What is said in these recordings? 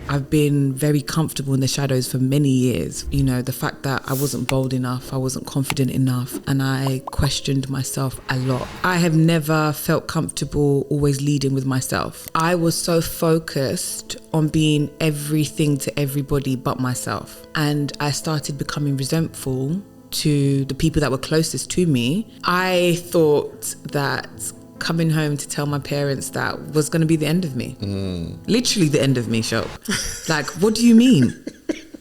I've been very comfortable in the shadows for many years. You know, the fact that I wasn't bold enough, I wasn't confident enough, and I questioned myself a lot. I have never felt comfortable always leading with myself. I was so focused on being everything to everybody but myself. And I started becoming resentful to the people that were closest to me. I thought that coming home to tell my parents that was going to be the end of me. Literally the end of me, Show. Like, what do you mean?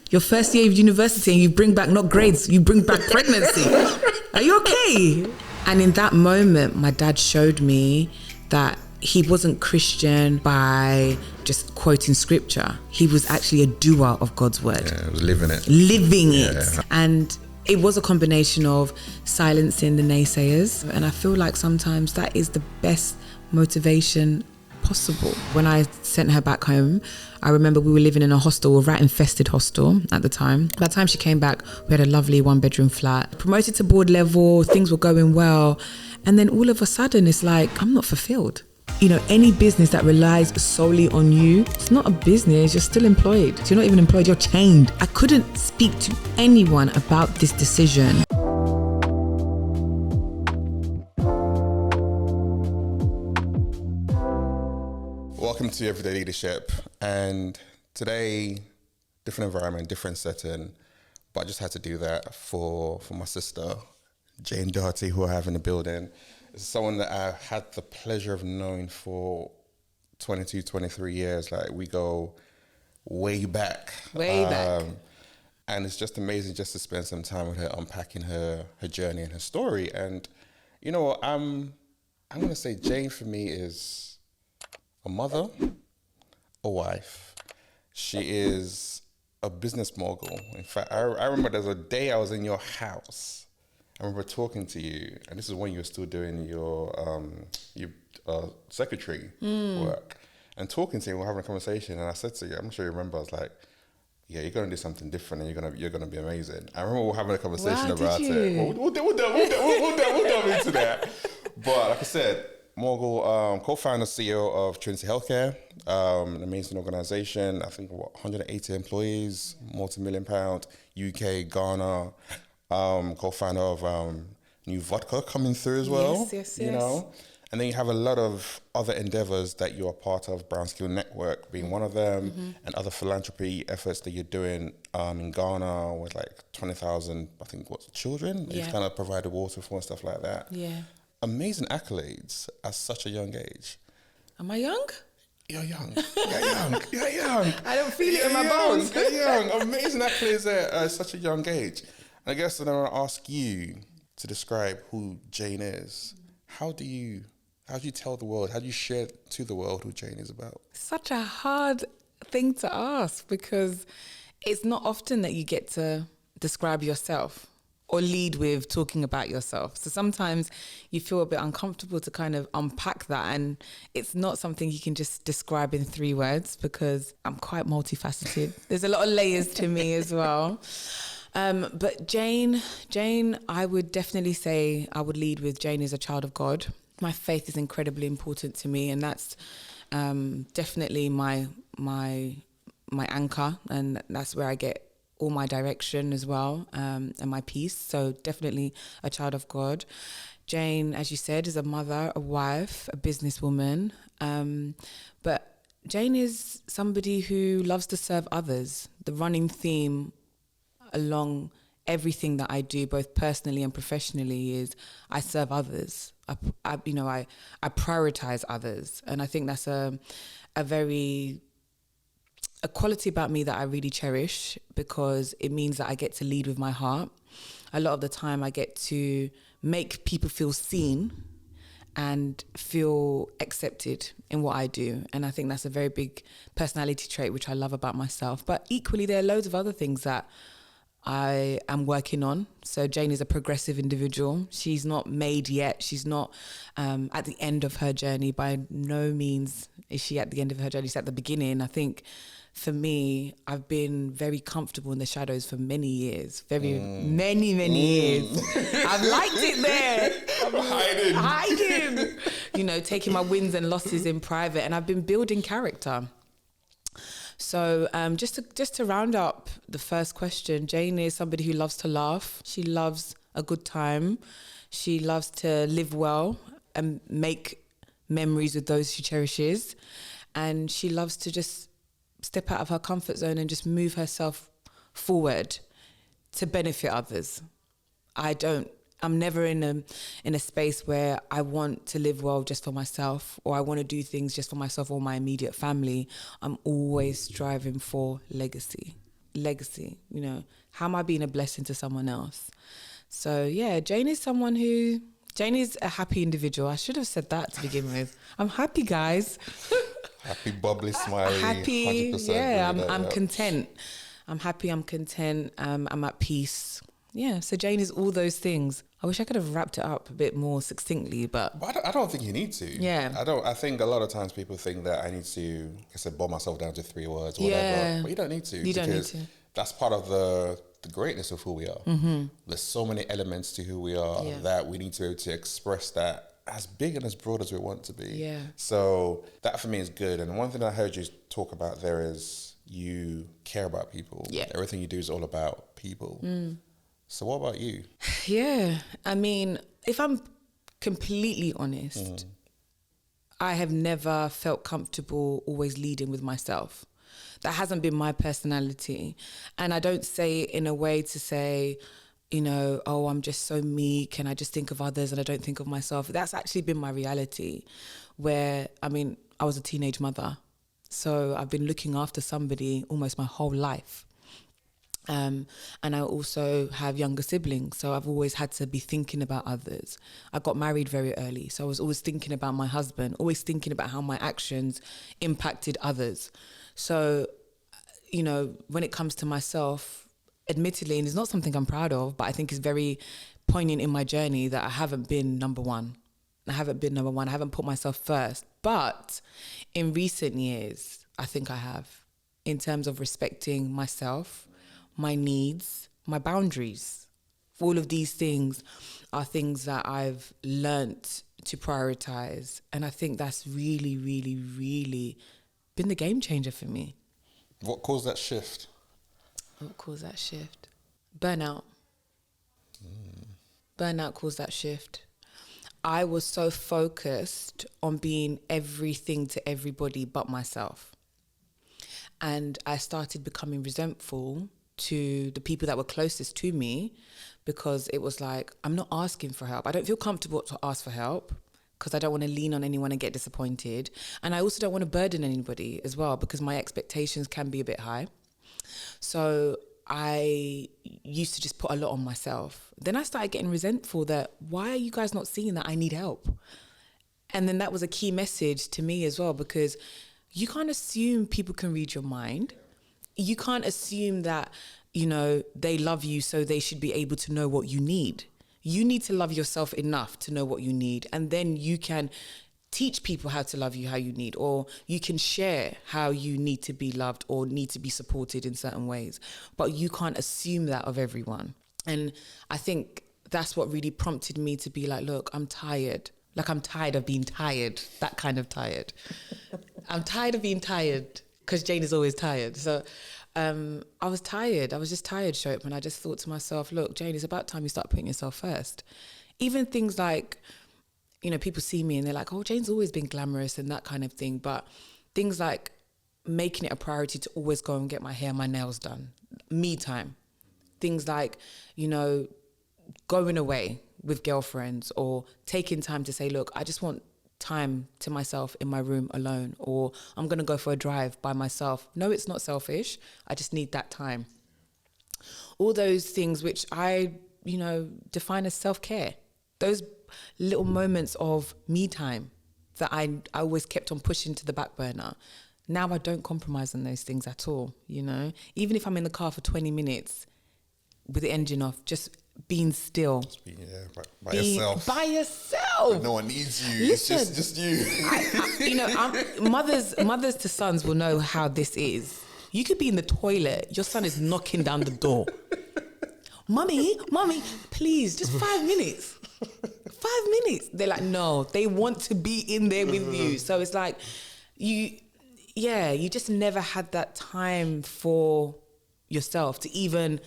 Your first year of university and you bring back not grades, you bring back pregnancy. Are you okay? And in that moment, my dad showed me that he wasn't Christian by just quoting scripture. He was actually a doer of God's word. Yeah, he was living it. Living it. And it was a combination of silencing the naysayers. And I feel like sometimes that is the best motivation possible. When I sent her back home, I remember we were living in a hostel, a rat-infested hostel at the time. By the time she came back, we had a lovely one-bedroom flat. Promoted to board level, things were going well. And then all of a sudden, it's like, I'm not fulfilled. You know, any business that relies solely on you, it's not a business, you're still employed. So you're not even employed, you're chained. I couldn't speak to anyone about this decision. Welcome to Everyday Leadership. And today, different environment, different setting, but I just had to do that for my sister, Jayne Doherty, who I have in the building. It's someone that I had the pleasure of knowing for 22, 23 years. Like, we go way back. Way back. And it's just amazing just to spend some time with her, unpacking her journey and her story. And, you know, I'm going to say Jayne for me is a mother, a wife. She is a business mogul. In fact, I remember there's a day I was in your house. I remember talking to you, and this is when you were still doing your secretary work, and talking to you, we're having a conversation, and I said to you, I'm sure you remember, I was like, yeah, you're gonna do something different, and you're gonna be amazing. I remember we were having a conversation about it. We'll delve into that. But like I said, mogul, co-founder, CEO of Trinity Healthcare, an amazing organization. I think 180 employees, multi-million-pound, UK, Ghana. Co-founder of new vodka coming through as well. Yes. You know, and then you have a lot of other endeavors that you're part of, Brown Skill Network being one of them, and other philanthropy efforts that you're doing in Ghana with like 20,000, I think, children that you've kind of provided water for and stuff like that. Yeah. Amazing accolades at such a young age. Am I young? You're young. You're young. I don't feel it in my bones. You're young. Amazing accolades at such a young age. I guess then I want to ask you to describe who Jayne is. How do you tell the world? How do you share to the world who Jayne is about? Such a hard thing to ask, because it's not often that you get to describe yourself or lead with talking about yourself. So sometimes you feel a bit uncomfortable to kind of unpack that, and it's not something you can just describe in 3 words, because I'm quite multifaceted. There's a lot of layers to me as well. But Jayne, I would definitely say I would lead with Jayne is a child of God. My faith is incredibly important to me, and that's definitely my anchor, and that's where I get all my direction as well, and my peace. So definitely a child of God. Jayne, as you said, is a mother, a wife, a businesswoman. But Jayne is somebody who loves to serve others. The running theme along everything that I do, both personally and professionally, is I serve others. I prioritize others, and I think that's a quality about me that I really cherish, because it means that I get to lead with my heart. A lot of the time, I get to make people feel seen and feel accepted in what I do, and I think that's a very big personality trait which I love about myself. But equally, there are loads of other things that I am working on. So Jayne is a progressive individual. She's not made yet. She's not at the end of her journey. By no means is she at the end of her journey. She's at the beginning. I think for me, I've been very comfortable in the shadows for many years. Many years. I've liked it there. I'm hiding. You know, taking my wins and losses in private. And I've been building character. So just to round up the first question, Jayne is somebody who loves to laugh. She loves a good time. She loves to live well and make memories with those she cherishes. And she loves to just step out of her comfort zone and just move herself forward to benefit others. I'm never in a space where I want to live well just for myself, or I want to do things just for myself or my immediate family. I'm always striving for legacy, you know. How am I being a blessing to someone else? So yeah, Jayne is a happy individual. I should have said that to begin with. I'm happy, guys. Happy, bubbly, smiley. Happy, 100% yeah, I'm content. I'm happy, I'm content, I'm at peace. Yeah, so Jayne is all those things. I wish I could have wrapped it up a bit more succinctly, but I don't think you need to. Yeah. I think a lot of times people think that I need to, like I said, boil myself down to 3 words or whatever. Yeah. But you don't need to. You don't need to. That's part of the greatness of who we are. Mm-hmm. There's so many elements to who we are that we need to be able to express that as big and as broad as we want to be. Yeah. So that for me is good. And one thing I heard you talk about there is you care about people. Yeah. Everything you do is all about people. So what about you? Yeah, I mean, if I'm completely honest, I have never felt comfortable always leading with myself. That hasn't been my personality. And I don't say it in a way to say, you know, oh, I'm just so meek and I just think of others and I don't think of myself. That's actually been my reality where, I mean, I was a teenage mother. So I've been looking after somebody almost my whole life. And I also have younger siblings, so I've always had to be thinking about others. I got married very early, so I was always thinking about my husband, always thinking about how my actions impacted others. So, you know, when it comes to myself, admittedly, and it's not something I'm proud of, but I think it's very poignant in my journey that I haven't been number one. I haven't put myself first. But in recent years, I think I have, in terms of respecting myself, my needs, my boundaries. All of these things are things that I've learnt to prioritize. And I think that's really, really, really been the game changer for me. What caused that shift? Burnout. Burnout caused that shift. I was so focused on being everything to everybody but myself. And I started becoming resentful to the people that were closest to me because it was like, I'm not asking for help. I don't feel comfortable to ask for help because I don't want to lean on anyone and get disappointed. And I also don't want to burden anybody as well because my expectations can be a bit high. So I used to just put a lot on myself. Then I started getting resentful that, why are you guys not seeing that I need help? And then that was a key message to me as well, because you can't assume people can read your mind. You can't assume that, you know, they love you so they should be able to know what you need. You need to love yourself enough to know what you need. And then you can teach people how to love you how you need, or you can share how you need to be loved or need to be supported in certain ways. But you can't assume that of everyone. And I think that's what really prompted me to be like, look, I'm tired. Like, I'm tired of being tired, that kind of tired. I'm tired of being tired because Jayne is always tired. So I was tired. I was just tired, Shope. And I just thought to myself, look, Jayne, it's about time you start putting yourself first. Even things like, you know, people see me and they're like, oh, Jayne's always been glamorous and that kind of thing. But things like making it a priority to always go and get my hair, my nails done, me time. Things like, you know, going away with girlfriends or taking time to say, look, I just want time to myself in my room alone, or I'm going to go for a drive by myself. No, it's not selfish. I just need that time. All those things which I, you know, define as self-care. Those little moments of me time that I always kept on pushing to the back burner. Now I don't compromise on those things at all, you know. Even if I'm in the car for 20 minutes with the engine off, just being still. Just being, by yourself. By yourself. Like no one needs you. Listen, it's just you. You know, mothers to sons will know how this is. You could be in the toilet. Your son is knocking down the door. Mommy, please, just 5 minutes. 5 minutes. They're like, no, they want to be in there with you. So it's like, you just never had that time for yourself to even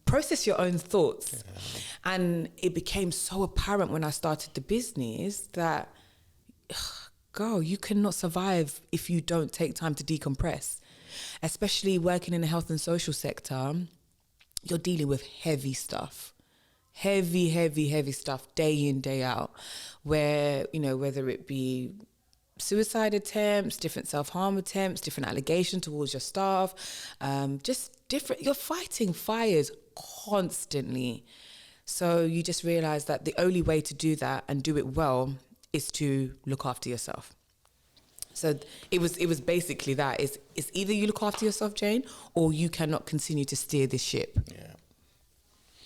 process your own thoughts. Yeah. And it became so apparent when I started the business that, girl, you cannot survive if you don't take time to decompress. Especially working in the health and social sector, you're dealing with heavy stuff. Heavy stuff, day in, day out, where, you know, whether it be suicide attempts, different self-harm attempts, different allegations towards your staff, just different, you're fighting fires constantly. So you just realize that the only way to do that and do it well is to look after yourself. So it was basically that. It's either you look after yourself, Jayne, or you cannot continue to steer this ship. Yeah.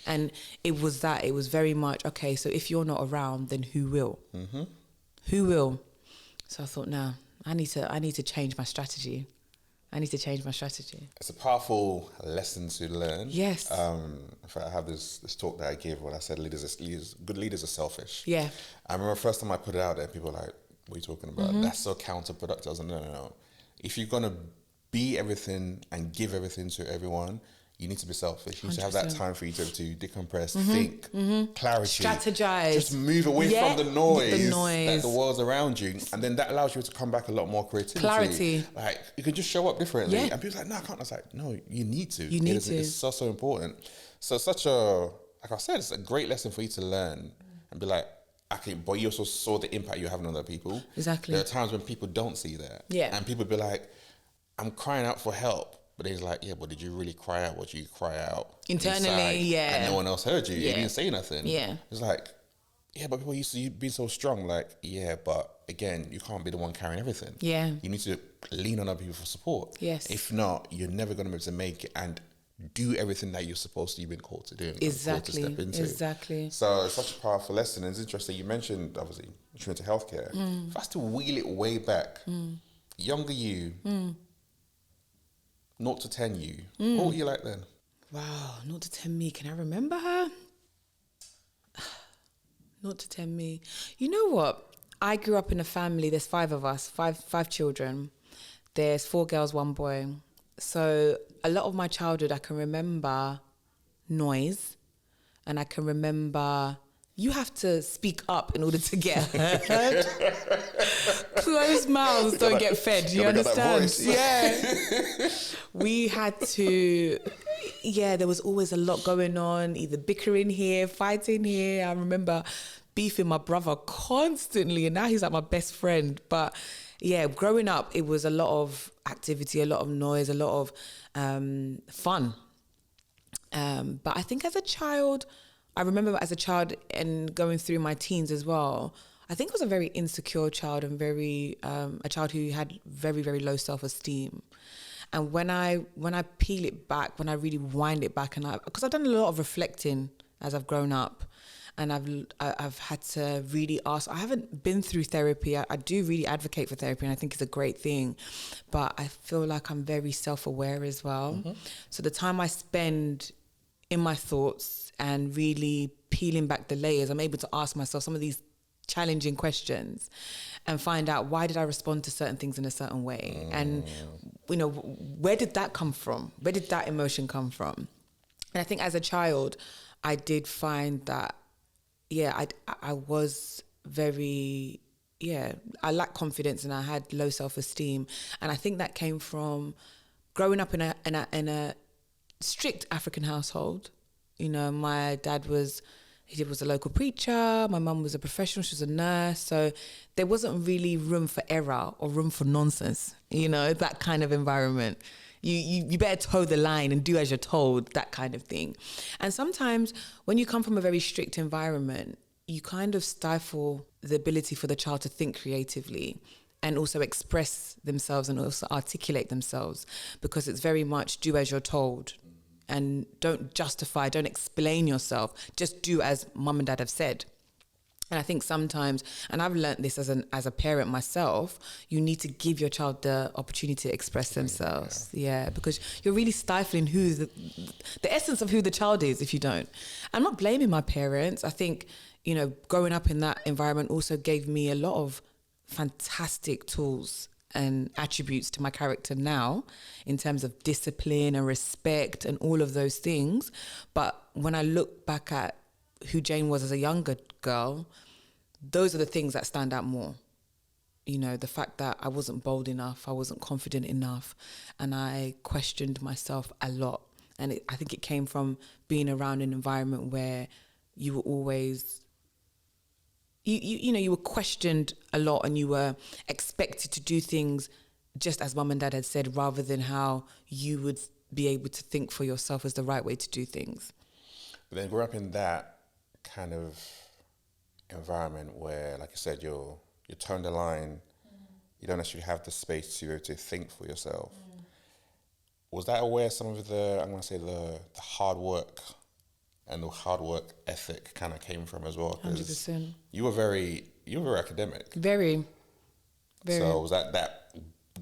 And it was that. It was very much, okay, so if you're not around, then who will? Mm-hmm. Who will? So I thought, nah, I need to change my strategy. It's a powerful lesson to learn. Yes. In fact, I have this talk that I gave where I said good leaders are selfish. Yeah. I remember the first time I put it out there, people were like, what are you talking about? Mm-hmm. That's so counterproductive. I was like, no. If you're going to be everything and give everything to everyone, you need to be selfish. You need 100%. To have that time for you to decompress, think, clarity. Strategize. Just move away from the noise that the world's around you. And then that allows you to come back a lot more creativity. Clarity. Like, you can just show up differently. Yeah. And people are like, no, I can't. I was like, no, you need to. It's so important. So like I said, it's a great lesson for you to learn and be like, okay, but you also saw the impact you're having on other people. Exactly. There are times when people don't see that. Yeah. And people be like, I'm crying out for help. But he's like, yeah, but did you really cry out? What did you cry out internally? Inside, yeah. And no one else heard you. Yeah. You didn't say nothing. Yeah. It's like, yeah, but people used to be so strong. Like, yeah, but again, you can't be the one carrying everything. Yeah. You need to lean on other people for support. Yes. If not, you're never going to be able to make it and do everything that you're supposed to, you've been called to do. Exactly. Called to step into. Exactly. So it's such a powerful lesson. And it's interesting. You mentioned, obviously, Trinity Healthcare. If I was to wheel it way back, younger you, 0 to 10 you. What were you like then? Wow, 0 to 10 me. Can I remember her? 0 to 10 me. You know what? I grew up in a family. There's 5 of us, five children. There's 4 girls, 1 boy. So a lot of my childhood, I can remember noise, and I can remember you have to speak up in order to get heard. Closed mouths don't get fed. You understand? Yeah. We had to, there was always a lot going on, either bickering here, fighting here. I remember beefing my brother constantly, and now he's like my best friend. But yeah, growing up, it was a lot of activity, a lot of noise, a lot of fun. But I think as a child, I remember as a child and going through my teens as well, I think I was a very insecure child and very a child who had very, very low self-esteem. And when I peel it back, when I really wind it back, because I've done a lot of reflecting as I've grown up, and I've had to really ask. I haven't been through therapy. I do really advocate for therapy, and I think it's a great thing. But I feel like I'm very self-aware as well. Mm-hmm. So the time I spend in my thoughts and really peeling back the layers, I'm able to ask myself some of these challenging questions and find out, why did I respond to certain things in a certain way? And, where did that come from? Where did that emotion come from? And I think as a child, I did find that, I was very, I lacked confidence and I had low self-esteem. And I think that came from growing up in a strict African household. You know, my dad was a local preacher. My mum was a professional. She was a nurse. So there wasn't really room for error or room for nonsense, that kind of environment. You better toe the line and do as you're told, that kind of thing. And sometimes when you come from a very strict environment, you kind of stifle the ability for the child to think creatively and also express themselves and also articulate themselves, because it's very much do as you're told. And don't justify, don't explain yourself. Just do as mum and dad have said. And I think sometimes, and I've learned this as a parent myself, you need to give your child the opportunity to express themselves. Yeah, because you're really stifling who the essence of who the child is if you don't. I'm not blaming my parents. I think, growing up in that environment also gave me a lot of fantastic tools and attributes to my character now in terms of discipline and respect and all of those things. But when I look back at who Jayne was as a younger girl, those are the things that stand out more. You know, the fact that I wasn't bold enough, I wasn't confident enough, and I questioned myself a lot. And I think it came from being around an environment where you were always... You were questioned a lot, and you were expected to do things just as mum and dad had said, rather than how you would be able to think for yourself as the right way to do things. But then growing up in that kind of environment where, like I said, you're towing the line, you don't actually have the space to be able to think for yourself. Was that where some of the hard work and the hard work ethic kind of came from as well? 100%. You were very academic. Very. So was that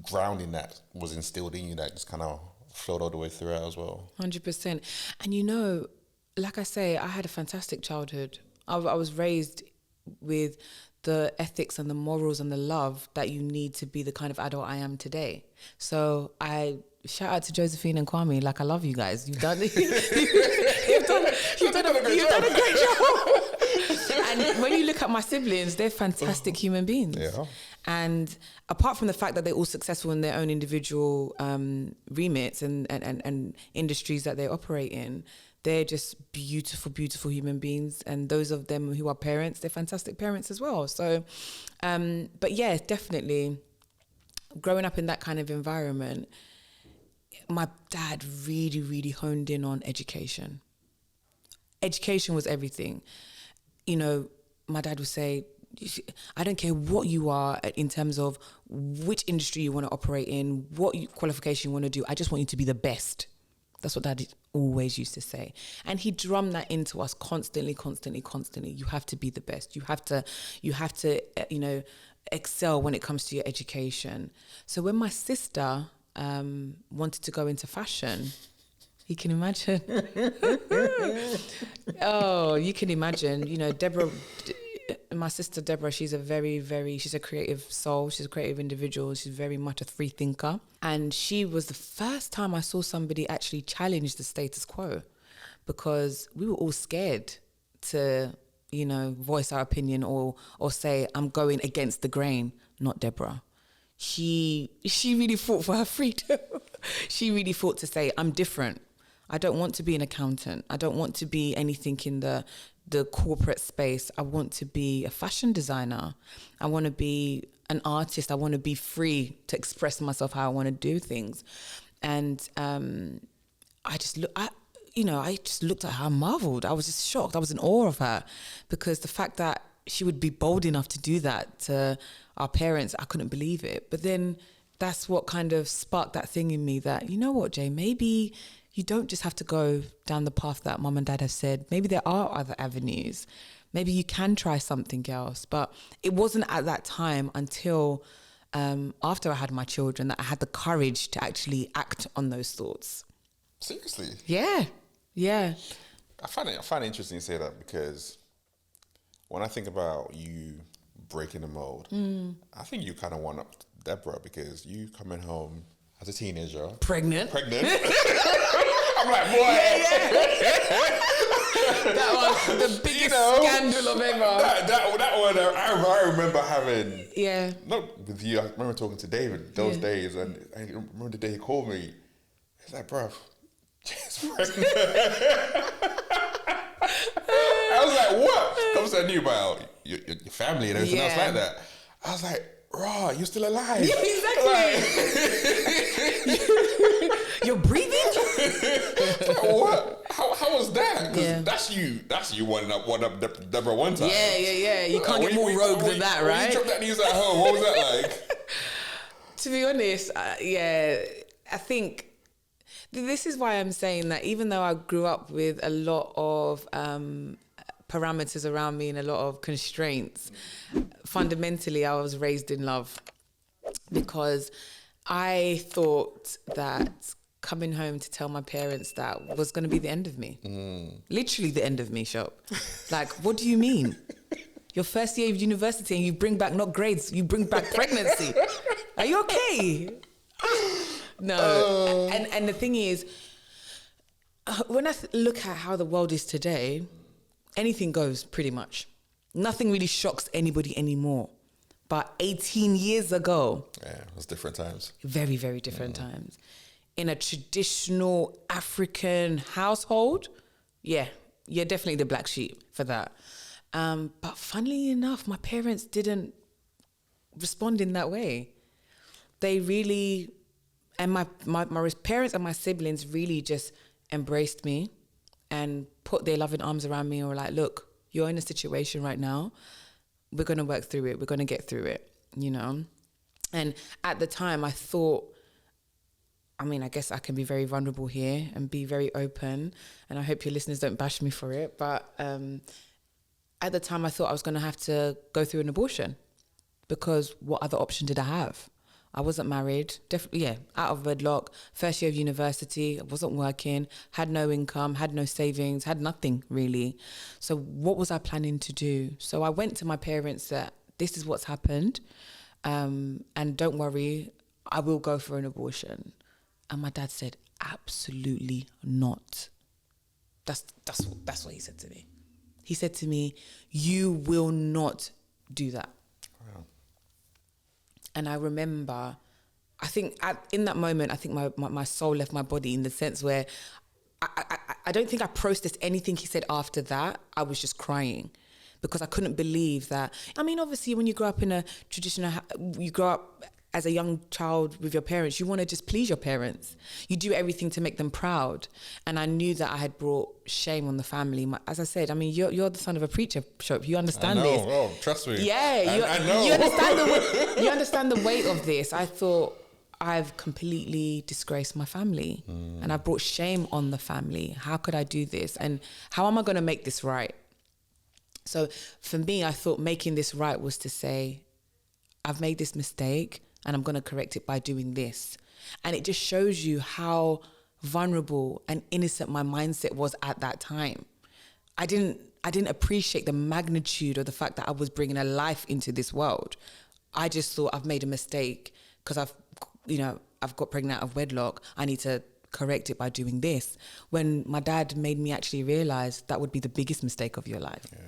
grounding that was instilled in you that just kind of flowed all the way through it as well? 100%. And you know, like I say, I had a fantastic childhood. I was raised with the ethics and the morals and the love that you need to be the kind of adult I am today. So I shout out to Josephine and Kwame, like, I love you guys. You've done a great job. And when you look at my siblings, they're fantastic human beings. Yeah. And apart from the fact that they're all successful in their own individual remits and industries that they operate in, they're just beautiful, beautiful human beings. And those of them who are parents, they're fantastic parents as well. So, but yeah, definitely growing up in that kind of environment, my dad really, really honed in on education. Education was everything. You know, my dad would say, I don't care what you are in terms of which industry you want to operate in, what qualification you want to do. I just want you to be the best. That's what Dad always used to say. And he drummed that into us constantly. You have to be the best. You have to, excel when it comes to your education. So when my sister wanted to go into fashion, you can imagine. Oh, you can imagine. You know, my sister Deborah, she's a creative soul. She's a creative individual. She's very much a free thinker. And she was the first time I saw somebody actually challenge the status quo, because we were all scared to, voice our opinion or say, I'm going against the grain. Not Deborah. She really fought for her freedom. She really fought to say, I'm different. I don't want to be an accountant. I don't want to be anything in the corporate space. I want to be a fashion designer. I want to be an artist. I want to be free to express myself how I want to do things. And I just looked at her, I marveled. I was just shocked. I was in awe of her, because the fact that she would be bold enough to do that to our parents, I couldn't believe it. But then that's what kind of sparked that thing in me that, you know what, Jay, maybe you don't just have to go down the path that mum and dad have said. Maybe there are other avenues. Maybe you can try something else. But it wasn't at that time until after I had my children that I had the courage to actually act on those thoughts. Seriously? Yeah. I find it interesting you say that, because when I think about you breaking the mold, I think you kind of one up Deborah, because you coming home as a teenager. Pregnant. I'm like, boy. Yeah. That was the biggest scandal of ever. That one, I remember having... Yeah. Not with you, I remember talking to David those days, and I remember the day he called me. He's like, bruv, she's pregnant. I was like, what? Because I knew about your family and everything else like that. I was like, raw, you're still alive. Yeah, exactly. You're breathing? Like, what? How was that? Because that's you one up Deborah one time. Yeah. You can't get more rogue than that, right? You dropped that news at home. What was that like? To be honest, I think this is why I'm saying that even though I grew up with a lot of parameters around me and a lot of constraints, fundamentally I was raised in love, because I thought that coming home to tell my parents that was going to be the end of me. Literally the end of me, Shop. Like, what do you mean? Your first year of university and you bring back not grades, you bring back pregnancy. Are you okay? No. And the thing is, when I look at how the world is today, anything goes pretty much. Nothing really shocks anybody anymore. But 18 years ago... Yeah, it was different times. Very, very different times. In a traditional African household, yeah, you're definitely the black sheep for that. But funnily enough, my parents didn't respond in that way. They really... And my parents and my siblings really just embraced me and put their loving arms around me and were like, look, you're in a situation right now. We're going to work through it. We're going to get through it, you know? And at the time I thought, I mean, I guess I can be very vulnerable here and be very open, and I hope your listeners don't bash me for it. But at the time I thought I was going to have to go through an abortion, because what other option did I have? I wasn't married, definitely, out of wedlock, first year of university, I wasn't working, had no income, had no savings, had nothing really. So what was I planning to do? So I went to my parents that this is what's happened, and don't worry, I will go for an abortion. And my dad said, absolutely not. That's what he said to me. He said to me, you will not do that. And I remember, I think in that moment, I think my soul left my body, in the sense where I don't think I processed anything he said after that. I was just crying because I couldn't believe that. I mean, obviously, when you grow up in a traditional, you grow up as a young child with your parents, you want to just please your parents. You do everything to make them proud. And I knew that I had brought shame on the family. As I said, I mean, you're the son of a preacher, Shope. You understand this. Oh, trust me. Yeah, I know. You understand the weight of this. I thought, I've completely disgraced my family and I brought shame on the family. How could I do this? And how am I going to make this right? So for me, I thought making this right was to say, I've made this mistake and I'm going to correct it by doing this. And it just shows you how vulnerable and innocent my mindset was at that time. I didn't appreciate the magnitude of the fact that I was bringing a life into this world. I just thought, I've made a mistake because I've got pregnant out of wedlock. I need to correct it by doing this. When my dad made me actually realize that would be the biggest mistake of your life. Yeah.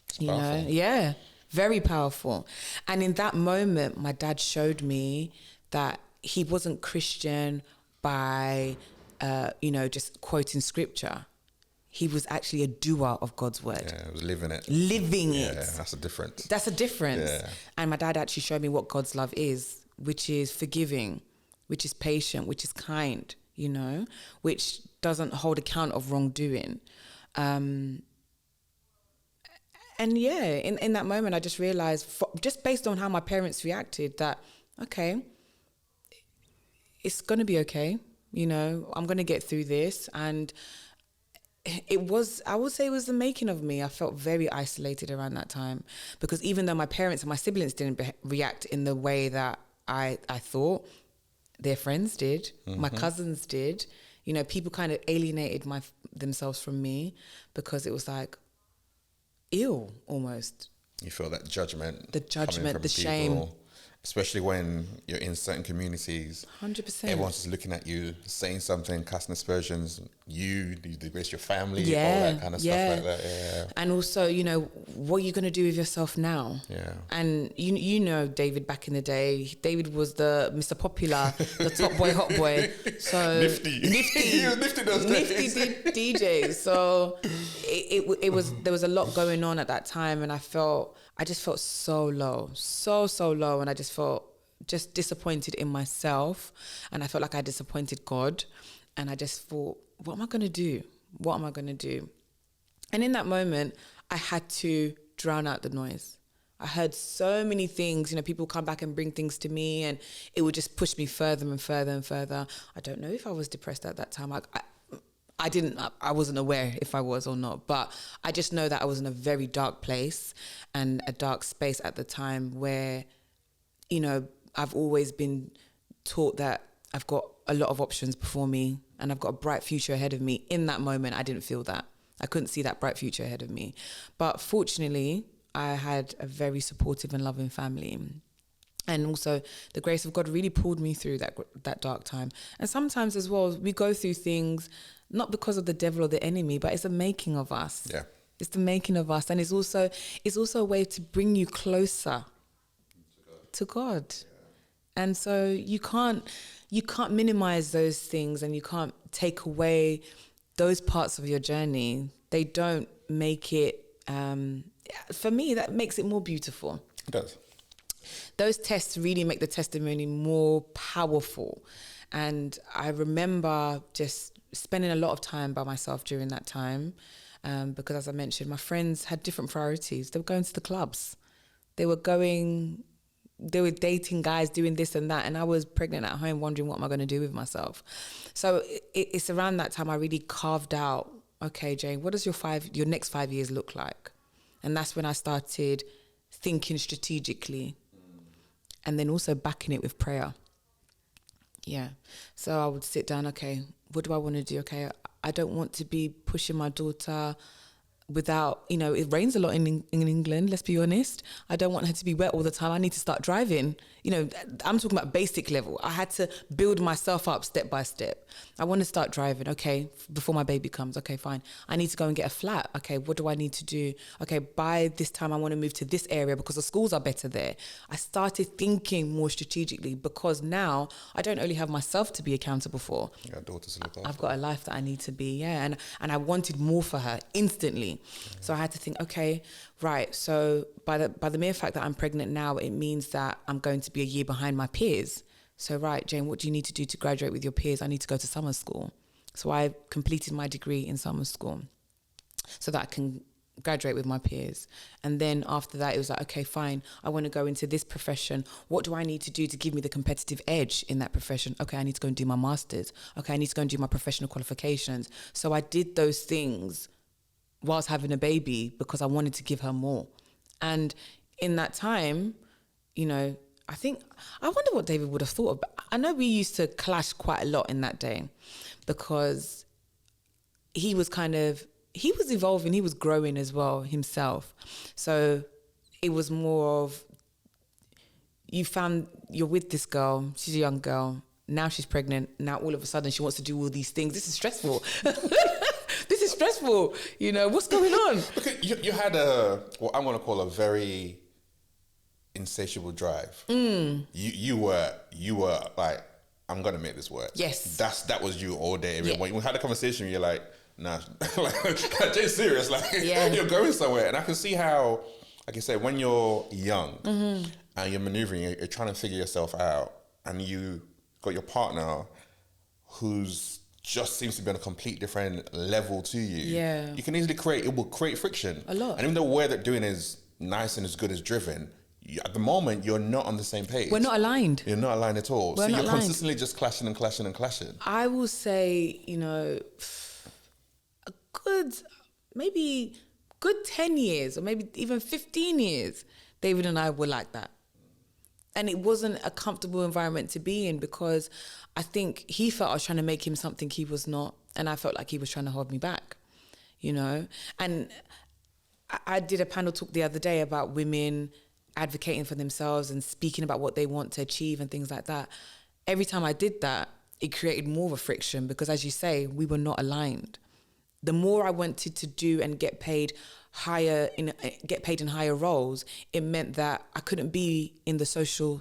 It's you powerful. know? Yeah. Very powerful. And in that moment, my dad showed me that he wasn't Christian by, just quoting scripture. He was actually a doer of God's word. Yeah, he was living it. Living it. Yeah, that's a difference. That's a difference. Yeah. And my dad actually showed me what God's love is, which is forgiving, which is patient, which is kind, which doesn't hold account of wrongdoing. And yeah, in that moment, I just realized, just based on how my parents reacted, that, okay, it's going to be okay. I'm going to get through this. And I would say it was the making of me. I felt very isolated around that time, because even though my parents and my siblings didn't react in the way that I thought, their friends did, my cousins did, people kind of alienated themselves from me, because it was like, ew, almost. You feel that judgment. The judgment, the shame. Especially when you're in certain communities. 100%. Everyone's just looking at you, saying something, casting aspersions. You disgrace your family, yeah, all that kind of stuff like that. Yeah. And also, what are you going to do with yourself now? Yeah. And you know David back in the day. David was the Mr. Popular, the top boy, hot boy. So Nifty. He was nifty those days. Nifty DJ. So there was a lot going on at that time, and I just felt so low, so low, and I just felt disappointed in myself, and I felt like I disappointed God, and I just thought, what am I going to do? What am I going to do? And in that moment, I had to drown out the noise. I heard so many things, people come back and bring things to me, and it would just push me further and further and further. I don't know if I was depressed at that time. I wasn't aware if I was or not, but I just know that I was in a very dark place and a dark space at the time where, I've always been taught that I've got a lot of options before me and I've got a bright future ahead of me. In that moment, I didn't feel that. I couldn't see that bright future ahead of me. But fortunately, I had a very supportive and loving family. And also the grace of God really pulled me through that dark time. And sometimes as well, we go through things not because of the devil or the enemy, but it's the making of us. Yeah. It's the making of us. And it's also a way to bring you closer to God. Yeah. And so you can't minimize those things, and you can't take away those parts of your journey. They don't make it, for me, that makes it more beautiful. It does. Those tests really make the testimony more powerful. And I remember just spending a lot of time by myself during that time, because, as I mentioned, my friends had different priorities. They were going to the clubs. They were dating guys, doing this and that. And I was pregnant at home wondering, what am I going to do with myself? So it's around that time I really carved out, okay, Jayne, what does your next 5 years look like? And that's when I started thinking strategically, and then also backing it with prayer. Yeah. So I would sit down, okay, what do I want to do? Okay, I don't want to be pushing my daughter without, it rains a lot in England, let's be honest. I don't want her to be wet all the time. I need to start driving. I'm talking about basic level. I had to build myself up step by step. I want to start driving. Okay, before my baby comes. Okay, fine. I need to go and get a flat. Okay, what do I need to do? Okay, by this time I want to move to this area because the schools are better there. I started thinking more strategically, because now I don't only have myself to be accountable for. You got daughters to look after. I've got a life that I need to be, and I wanted more for her instantly. So I had to think, okay, right. So by the mere fact that I'm pregnant now, it means that I'm going to be a year behind my peers. So, right, Jayne, what do you need to do to graduate with your peers? I need to go to summer school. So I completed my degree in summer school so that I can graduate with my peers. And then after that, it was like, okay, fine. I want to go into this profession. What do I need to do to give me the competitive edge in that profession? Okay, I need to go and do my master's. Okay, I need to go and do my professional qualifications. So I did those things whilst having a baby because I wanted to give her more. And in that time, I wonder what David would have thought of. I know we used to clash quite a lot in that day, because he was evolving, he was growing as well himself. So it was more of, you're with this girl, she's a young girl, now she's pregnant, now all of a sudden she wants to do all these things. This is stressful. This is stressful. What's going on? Okay, you had what I'm going to call a very insatiable drive. You were like, I'm going to make this work. Yes. That was you all day. Yeah. When we had a conversation, you're like, nah, Jayne's serious. Yeah. You're going somewhere. And I can see how, like I said, when you're young and you're maneuvering, you're trying to figure yourself out, and you got your partner who's just seems to be on a complete different level to you. Yeah. You can easily create friction. A lot. And even though where they're doing is nice and as good as driven, at the moment, you're not on the same page. We're not aligned. You're not aligned at all. We're so not you're aligned. consistently just clashing and clashing and clashing. I will say, a good 10 years or maybe even 15 years, David and I were like that. And it wasn't a comfortable environment to be in, because I think he felt I was trying to make him something he was not. And I felt like he was trying to hold me back, And I did a panel talk the other day about women advocating for themselves and speaking about what they want to achieve and things like that. Every time I did that, it created more of a friction, because, as you say, we were not aligned. The more I wanted to do and get paid in higher roles, it meant that I couldn't be in the social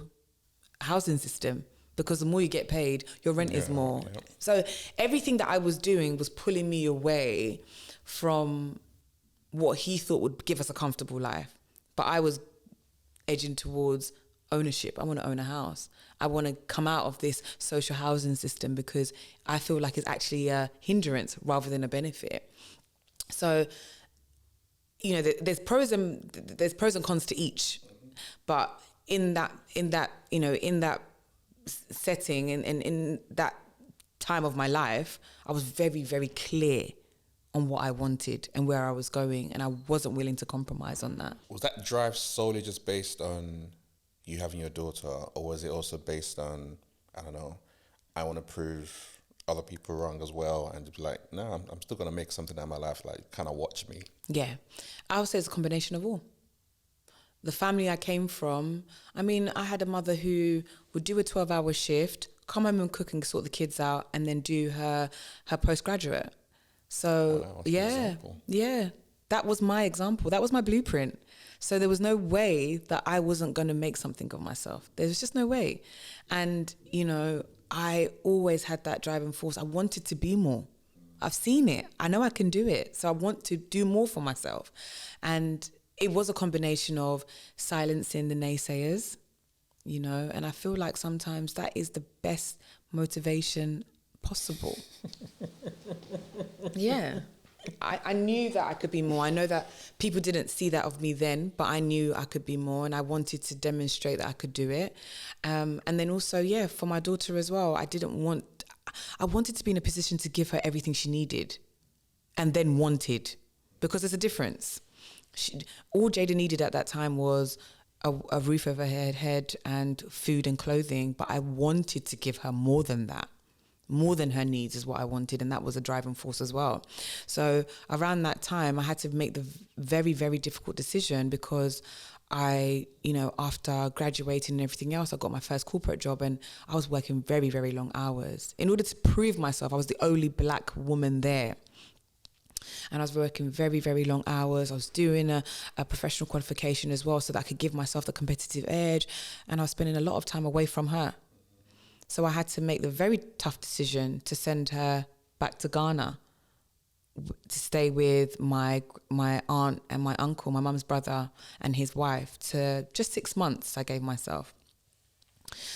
housing system, because the more you get paid, your rent is more. Yeah. So everything that I was doing was pulling me away from what he thought would give us a comfortable life. But I was edging towards ownership. I want to own a house. I want to come out of this social housing system, because I feel like it's actually a hindrance rather than a benefit. So, there's pros and cons to each, but in that setting and in that time of my life, I was very, very clear on what I wanted and where I was going, and I wasn't willing to compromise on that. Was that drive solely just based on you having your daughter, or was it also based on, I don't know, I want to prove other people wrong as well, and be like, no, I'm still going to make something out of my life, like, kind of watch me? Yeah. I would say it's a combination of all. the family I came from, I mean, I had a mother who would do a 12-hour shift, come home and cook and sort the kids out, and then do her postgraduate. So, yeah, that was my example. That was my blueprint. So there was no way that I wasn't going to make something of myself. There was just no way. And, you know, I always had that driving force. I wanted to be more. I've seen it. I know I can do it. So I want to do more for myself. And it was a combination of silencing the naysayers, you know, and I feel like sometimes that is the best motivation possible. Yeah. I knew that I could be more. I know that people didn't see that of me then, but I knew I could be more, and I wanted to demonstrate that I could do it. And then also, yeah, for my daughter as well, I wanted to be in a position to give her everything she needed and then wanted, because there's a difference. All Jada needed at that time was a roof over her head and food and clothing, but I wanted to give her more than that. More than her needs is what I wanted, and that was a driving force as well. So around that time, I had to make the very, very difficult decision, because I, you know, after graduating and everything else, I got my first corporate job, and I was working very, very long hours. In order to prove myself, I was the only black woman there. And I was working very, very long hours. I was doing a professional qualification as well, so that I could give myself the competitive edge. And I was spending a lot of time away from her. So I had to make the very tough decision to send her back to Ghana to stay with my aunt and my uncle, my mum's brother and his wife, to just 6 months I gave myself.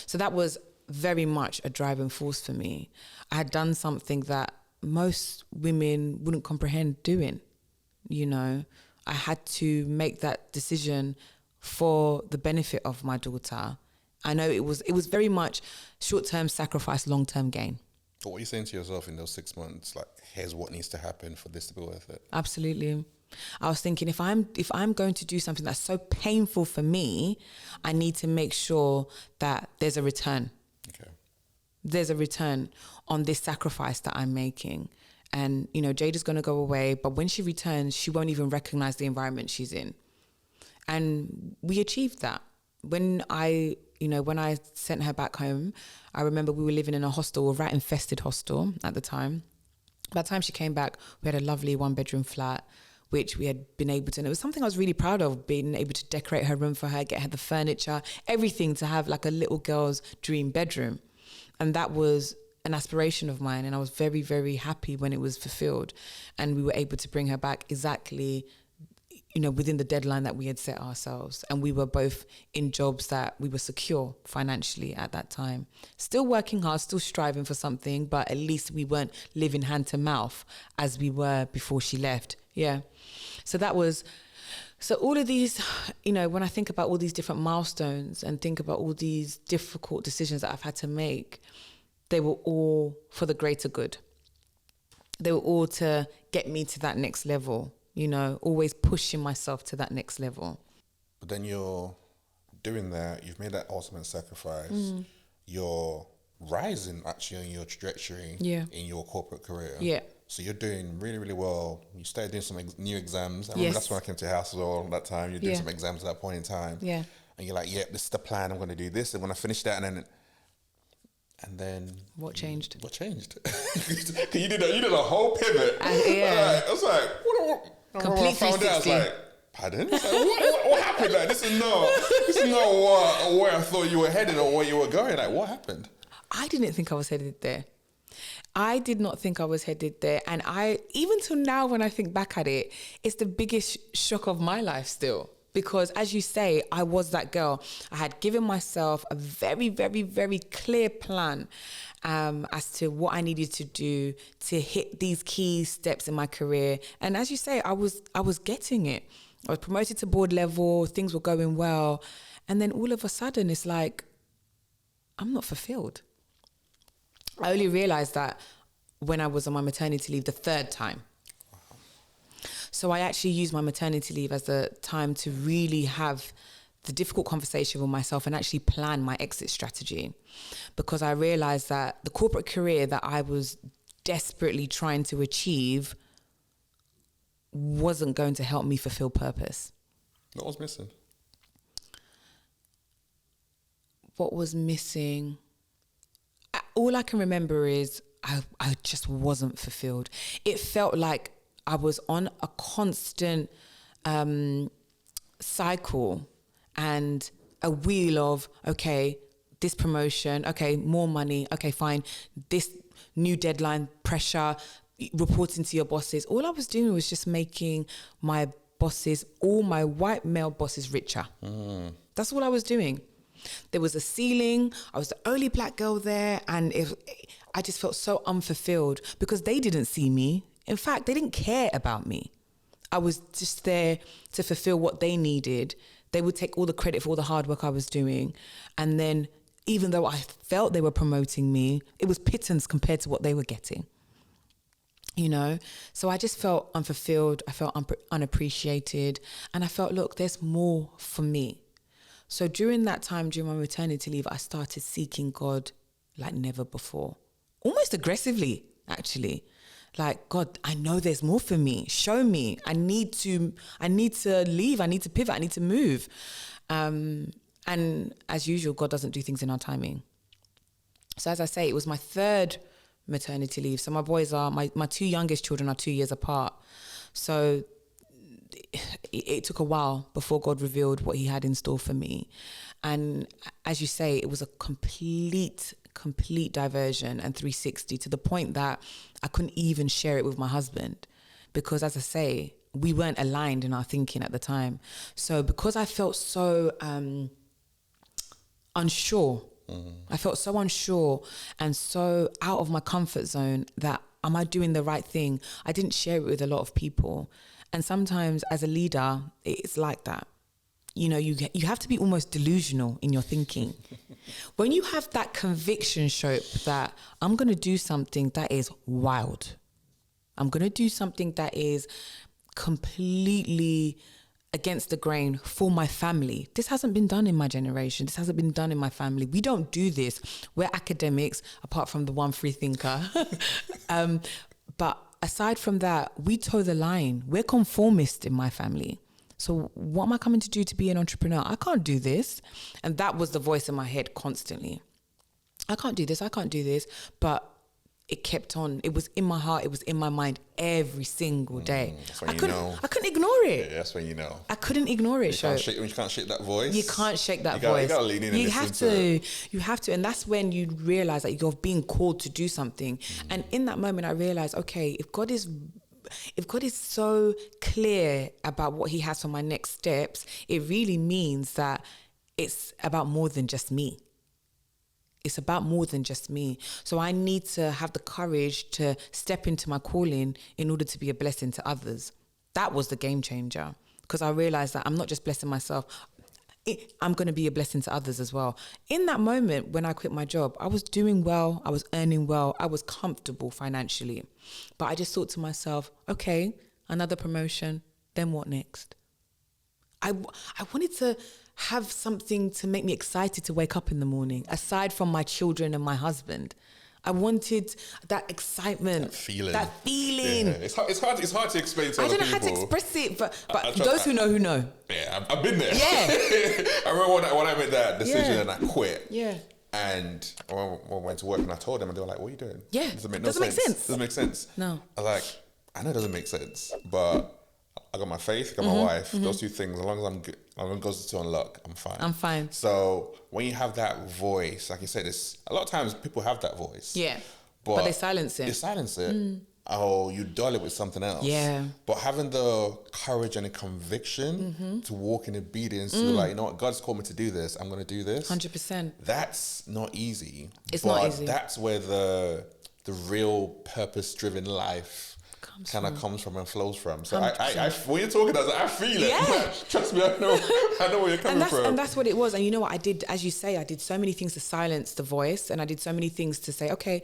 So that was very much a driving force for me. I had done something that most women wouldn't comprehend doing, you know. I had to make that decision for the benefit of my daughter. I know it was very much short-term sacrifice, long-term gain. But what are you saying to yourself in those 6 months? Like, here's what needs to happen for this to be worth it. Absolutely. I was thinking, if I'm going to do something that's so painful for me, I need to make sure that there's a return. Okay. There's a return on this sacrifice that I'm making. And, you know, Jada's going to go away, but when she returns, she won't even recognize the environment she's in. And we achieved that. When I sent her back home, I remember we were living in a hostel, a rat-infested hostel at the time. By the time she came back, we had a lovely one-bedroom flat, which we had been able to, and it was something I was really proud of, being able to decorate her room for her, get her the furniture, everything to have like a little girl's dream bedroom. And that was an aspiration of mine, and I was very, very happy when it was fulfilled. And we were able to bring her back exactly, you know, within the deadline that we had set ourselves. And we were both in jobs that we were secure financially at that time. Still working hard, still striving for something, but at least we weren't living hand to mouth as we were before she left. Yeah. So all of these, you know, when I think about all these different milestones and think about all these difficult decisions that I've had to make, they were all for the greater good. They were all to get me to that next level. You know, always pushing myself to that next level. But then you're doing that, you've made that ultimate sacrifice. You're rising actually in your trajectory in your corporate career. Yeah. So you're doing really, really well. You started doing some new exams. I remember that's when I came to your house as well that time. You're doing some exams at that point in time. Yeah. And you're like, yeah, this is the plan. I'm going to do this. And when I finish that, and then what changed? What changed? Because you did a whole pivot. Yeah. I was like, what? Complete 360. I was like, pardon? Like, what happened? Like, this is not where I thought you were headed or where you were going. Like, what happened? I didn't think I was headed there. I did not think I was headed there. And even till now, when I think back at it, it's the biggest shock of my life still. Because as you say, I was that girl. I had given myself a very, very, very clear plan as to what I needed to do to hit these key steps in my career. And as you say, I was getting it. I was promoted to board level, things were going well. And then all of a sudden, it's like, I'm not fulfilled. I only realized that when I was on my maternity leave the third time. So I actually used my maternity leave as a time to really have the difficult conversation with myself and actually plan my exit strategy, because I realized that the corporate career that I was desperately trying to achieve wasn't going to help me fulfill purpose. What was missing? what was missing? All I can remember is I just wasn't fulfilled. It felt like I was on a constant cycle and a wheel of, okay, this promotion, okay, more money, okay, fine, this new deadline, pressure, reporting to your bosses. All I was doing was just making my bosses, all my white male bosses, richer. That's all I was doing. There was a ceiling. I was the only black girl there, and I just felt so unfulfilled because they didn't see me. In fact, they didn't care about me. I was just there to fulfill what they needed. They would take all the credit for all the hard work I was doing. And then even though I felt they were promoting me, it was pittance compared to what they were getting. You know, so I just felt unfulfilled. I felt unappreciated. And I felt, look, there's more for me. So during that time, during my maternity leave, I started seeking God like never before. Almost aggressively, actually. Like, God, I know there's more for me. Show me. I need to leave. I need to pivot. I need to move. And as usual, God doesn't do things in our timing. So as I say, it was my third maternity leave. So my boys are, my two youngest children are 2 years apart. So it took a while before God revealed what he had in store for me. And as you say, it was a complete diversion and 360 to the point that I couldn't even share it with my husband because, as I say, we weren't aligned in our thinking at the time. So because I felt so unsure, I felt so unsure and so out of my comfort zone that am I doing the right thing? I didn't share it with a lot of people. And sometimes as a leader, it's like that. You know, you have to be almost delusional in your thinking. When you have that conviction, Shope, that I'm going to do something that is wild. I'm going to do something that is completely against the grain for my family. This hasn't been done in my generation. This hasn't been done in my family. We don't do this. We're academics, apart from the one free thinker. But aside from that, we toe the line. We're conformist in my family. So what am I coming to do to be an entrepreneur? I can't do this. And that was the voice in my head constantly. I can't do this. I can't do this. But it kept on. It was in my heart. It was in my mind every single day. That's when you know. I couldn't ignore it. Yeah, that's when you know. I couldn't ignore it. When you can't shake that voice. You can't shake that voice. You gotta lean in and listen to it. You have to. And that's when you realize that you're being called to do something. And in that moment, I realized, okay, if God is so clear about what he has for my next steps, it really means that it's about more than just me. It's about more than just me. So I need to have the courage to step into my calling in order to be a blessing to others. That was the game changer, because I realized that I'm not just blessing myself. I'm going to be a blessing to others as well. In that moment, when I quit my job, I was doing well. I was earning well. I was comfortable financially. But I just thought to myself, okay, another promotion. Then what next? I wanted to have something to make me excited to wake up in the morning, aside from my children and my husband. I wanted that excitement, that feeling. Yeah. It's hard to explain to other people. I don't know how to express it, but those who know. Yeah, I've been there. Yeah. I remember when I made that decision and I quit. Yeah. And when I went to work and I told them, and they were like, "What are you doing? Yeah, doesn't make sense. Doesn't make sense." No. I was like, I know it doesn't make sense, but I got my faith, I got my wife. Those two things, as long as I'm good, I'm going to unlock, I'm fine. So when you have that voice, like you said, a lot of times people have that voice. Yeah. But they silence it. They silence it. Oh, you dull it with something else. Yeah. But having the courage and the conviction to walk in obedience to, like, you know what, God's called me to do this. I'm going to do this. 100%. That's not easy. It's not easy. That's where the real purpose-driven life kind of comes from and flows from. So I when you're talking, I feel it. Yeah. Trust me, I know where you're coming from. And that's what it was. And you know what I did? As you say, I did so many things to silence the voice, and I did so many things to say, okay,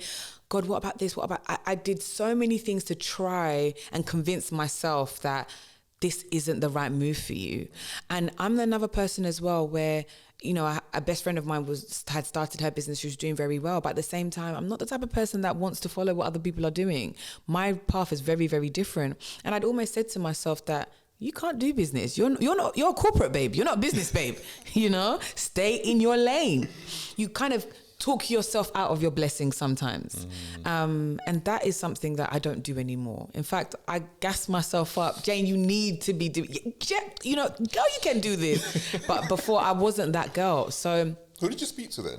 God, what about this? What about? I did so many things to try and convince myself that this isn't the right move for you. And I'm another person as well where, you know, a best friend of mine had started her business. She was doing very well. But at the same time, I'm not the type of person that wants to follow what other people are doing. My path is very, very different. And I'd almost said to myself that, you can't do business. You're a corporate babe. You're not a business babe. You know, stay in your lane. You kind of talk yourself out of your blessings sometimes. And that is something that I don't do anymore. In fact, I gas myself up. Jayne, you need to be doing, you know, girl, you can do this. But before, I wasn't that girl. So who did you speak to then?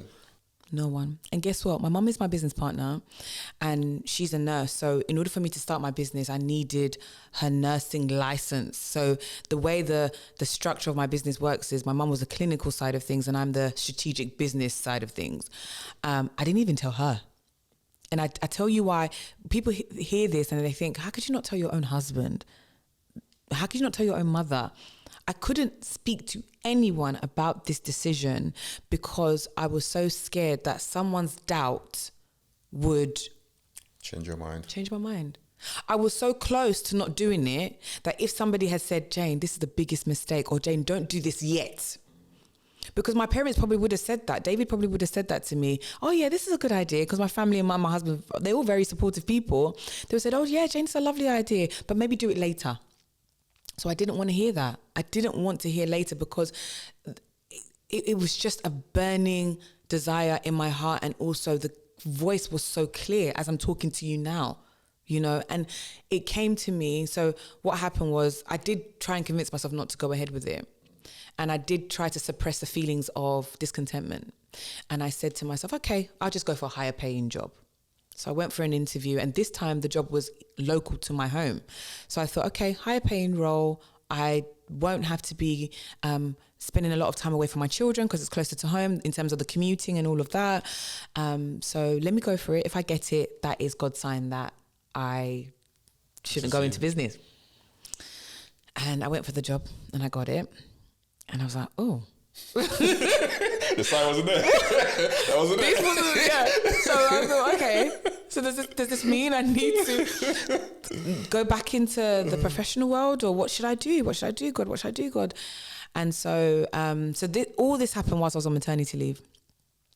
No one. And guess what? My mum is my business partner and she's a nurse. So in order for me to start my business, I needed her nursing license. So the way the structure of my business works is my mum was the clinical side of things and I'm the strategic business side of things. I didn't even tell her. And I tell you why. People hear this and they think, how could you not tell your own husband? How could you not tell your own mother? I couldn't speak to anyone about this decision because I was so scared that someone's doubt would change your mind. Change my mind. I was so close to not doing it that if somebody had said, Jayne, this is the biggest mistake, or Jayne, don't do this yet. Because my parents probably would have said that. David probably would have said that to me. Oh yeah, this is a good idea. Because my family and my husband, they're all very supportive people. They would say, oh yeah, Jayne, it's a lovely idea, but maybe do it later. So I didn't want to hear that. I didn't want to hear later because it was just a burning desire in my heart. And also the voice was so clear as I'm talking to you now, you know, and it came to me. So what happened was I did try and convince myself not to go ahead with it. And I did try to suppress the feelings of discontentment. And I said to myself, okay, I'll just go for a higher paying job. So I went for an interview and this time the job was local to my home. So I thought, okay, higher paying role. I won't have to be spending a lot of time away from my children because it's closer to home in terms of the commuting and all of that. So let me go for it. If I get it, that is God's sign that I shouldn't go into business. And I went for the job and I got it. And I was like, oh. The sign wasn't there. That wasn't there. Yeah. So I thought, okay. So does this mean I need to go back into the professional world, or what should I do? What should I do, God? What should I do, God? And so, all this happened whilst I was on maternity leave.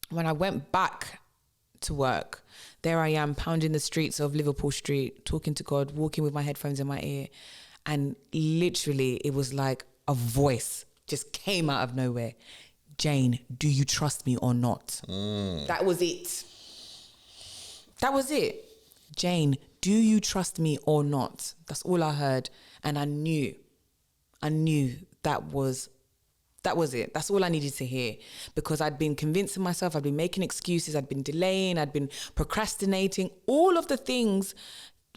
When I went back to work, there I am pounding the streets of Liverpool Street, talking to God, walking with my headphones in my ear, and literally it was like a voice just came out of nowhere. Jayne, do you trust me or not? That was it. That was it. Jayne, do you trust me or not? That's all I heard. And I knew that was it. That's all I needed to hear, because I'd been convincing myself, I'd been making excuses, I'd been delaying, I'd been procrastinating, all of the things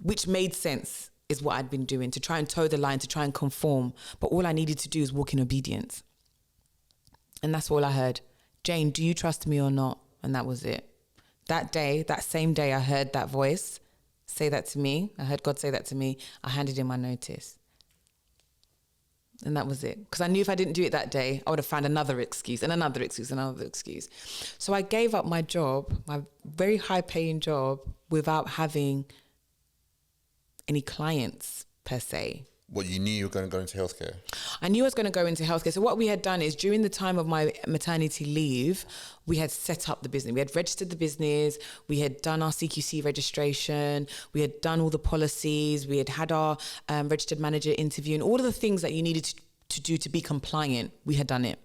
which made sense is what I'd been doing to try and toe the line, to try and conform. But all I needed to do is walk in obedience. And that's all I heard. Jayne, do you trust me or not? And that was it. That day, that same day, I heard that voice say that to me. I heard God say that to me. I handed in my notice. And that was it. Because I knew if I didn't do it that day, I would have found another excuse and another excuse and another excuse. So I gave up my job, my very high paying job, without having any clients per se. What, you knew you were going to go into healthcare? I knew I was going to go into healthcare. So what we had done is during the time of my maternity leave, we had set up the business. We had registered the business. We had done our CQC registration. We had done all the policies. We had our registered manager interview, and all of the things that you needed to do to be compliant. We had done it.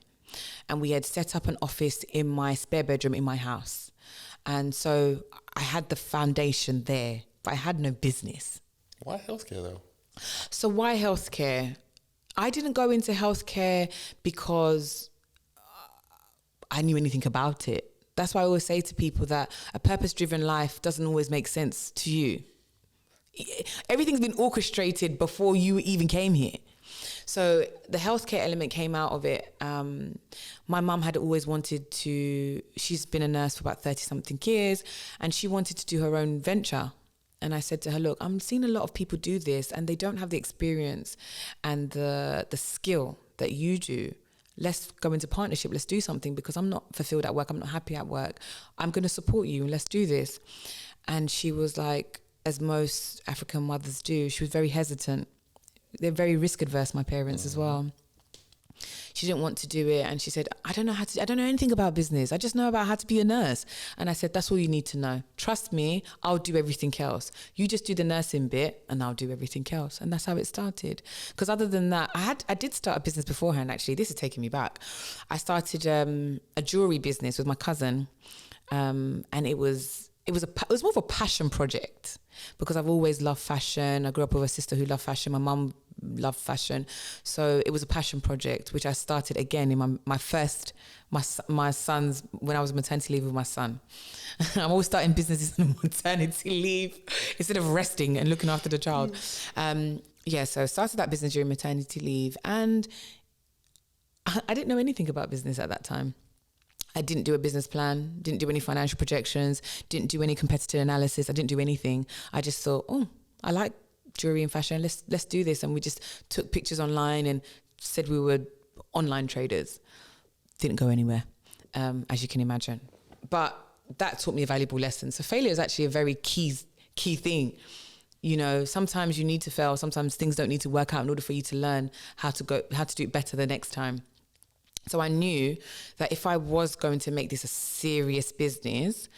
And we had set up an office in my spare bedroom in my house. And so I had the foundation there, but I had no business. Why healthcare though? So why healthcare? I didn't go into healthcare because I knew anything about it. That's why I always say to people that a purpose-driven life doesn't always make sense to you. Everything's been orchestrated before you even came here. So the healthcare element came out of it. My mum had always wanted to, she's been a nurse for about 30-something years, and she wanted to do her own venture. And I said to her, look, I'm seeing a lot of people do this and they don't have the experience and the skill that you do. Let's go into partnership. Let's do something, because I'm not fulfilled at work. I'm not happy at work. I'm going to support you. Let's do this. And she was like, as most African mothers do, she was very hesitant. They're very risk adverse, my parents as well. She didn't want to do it. And she said, I don't know anything about business. I just know about how to be a nurse. And I said, that's all you need to know. Trust me, I'll do everything else. You just do the nursing bit and I'll do everything else. And that's how it started. Because other than that, I did start a business beforehand, actually. This is taking me back. I started a jewelry business with my cousin. And it was more of a passion project because I've always loved fashion. I grew up with a sister who loved fashion. My mum loved fashion. So it was a passion project, which I started again in my son's, when I was maternity leave with my son. I'm always starting businesses on maternity leave instead of resting and looking after the child. So I started that business during maternity leave, and I didn't know anything about business at that time. I didn't do a business plan, didn't do any financial projections, didn't do any competitor analysis. I didn't do anything. I just thought, I like jewelry and fashion. Let's do this. And we just took pictures online and said we were online traders. Didn't go anywhere, as you can imagine. But that taught me a valuable lesson. So failure is actually a very key thing. You know, sometimes you need to fail. Sometimes things don't need to work out in order for you to learn how to do it better the next time. So I knew that if I was going to make this a serious business,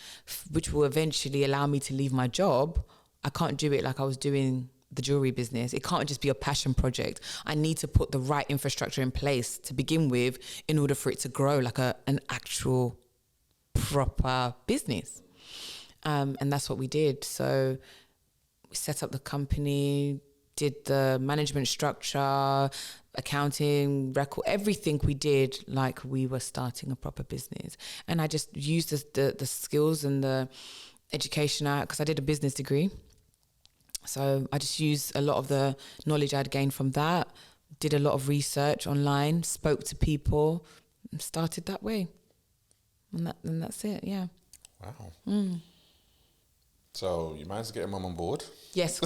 which will eventually allow me to leave my job, I can't do it like I was doing the jewelry business. It can't just be a passion project. I need to put the right infrastructure in place to begin with in order for it to grow like an actual proper business. And that's what we did. So we set up the company, did the management structure, accounting, record, everything we did like we were starting a proper business. And I just used the skills and the education because I did a business degree. So I just used a lot of the knowledge I'd gained from that, did a lot of research online, spoke to people, and started that way. And that's it, yeah. Wow. So you managed to get your mum on board? Yes.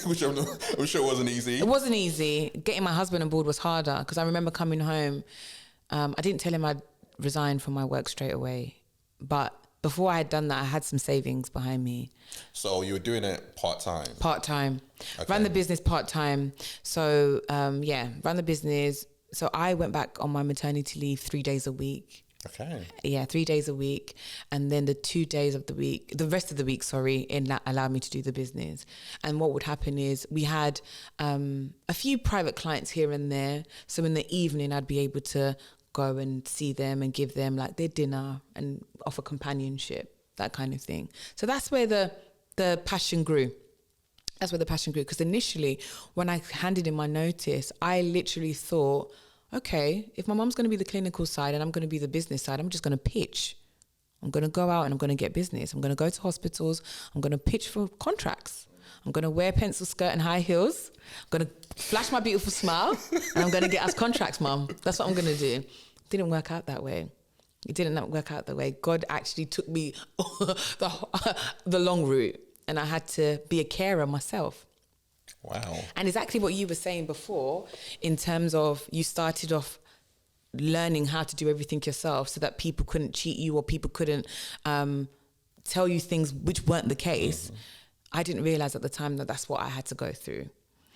Which I'm sure wasn't easy. It wasn't easy. Getting my husband on board was harder because I remember coming home. I didn't tell him I'd resigned from my work straight away. But before I had done that, I had some savings behind me. So you were doing it part-time? Part-time. Okay. Ran the business part-time. So, ran the business. So I went back on my maternity leave 3 days a week. Okay. Yeah, 3 days a week. And then the 2 days of the week, the rest of the week, allowed me to do the business. And what would happen is we had a few private clients here and there. So in the evening, I'd be able to go and see them and give them like their dinner and offer companionship, that kind of thing. So that's where the passion grew. That's where the passion grew. Because initially, when I handed in my notice, I literally thought, okay, if my mum's going to be the clinical side and I'm going to be the business side, I'm just going to pitch. I'm going to go out and I'm going to get business. I'm going to go to hospitals. I'm going to pitch for contracts. I'm going to wear pencil skirt and high heels. I'm going to flash my beautiful smile and I'm going to get us contracts, mum. That's what I'm going to do. It didn't work out that way. It didn't work out that way. God actually took me the long route and I had to be a carer myself. Wow. And exactly what you were saying before in terms of you started off learning how to do everything yourself so that people couldn't cheat you or people couldn't tell you things which weren't the case. Mm-hmm. I didn't realize at the time that that's what I had to go through.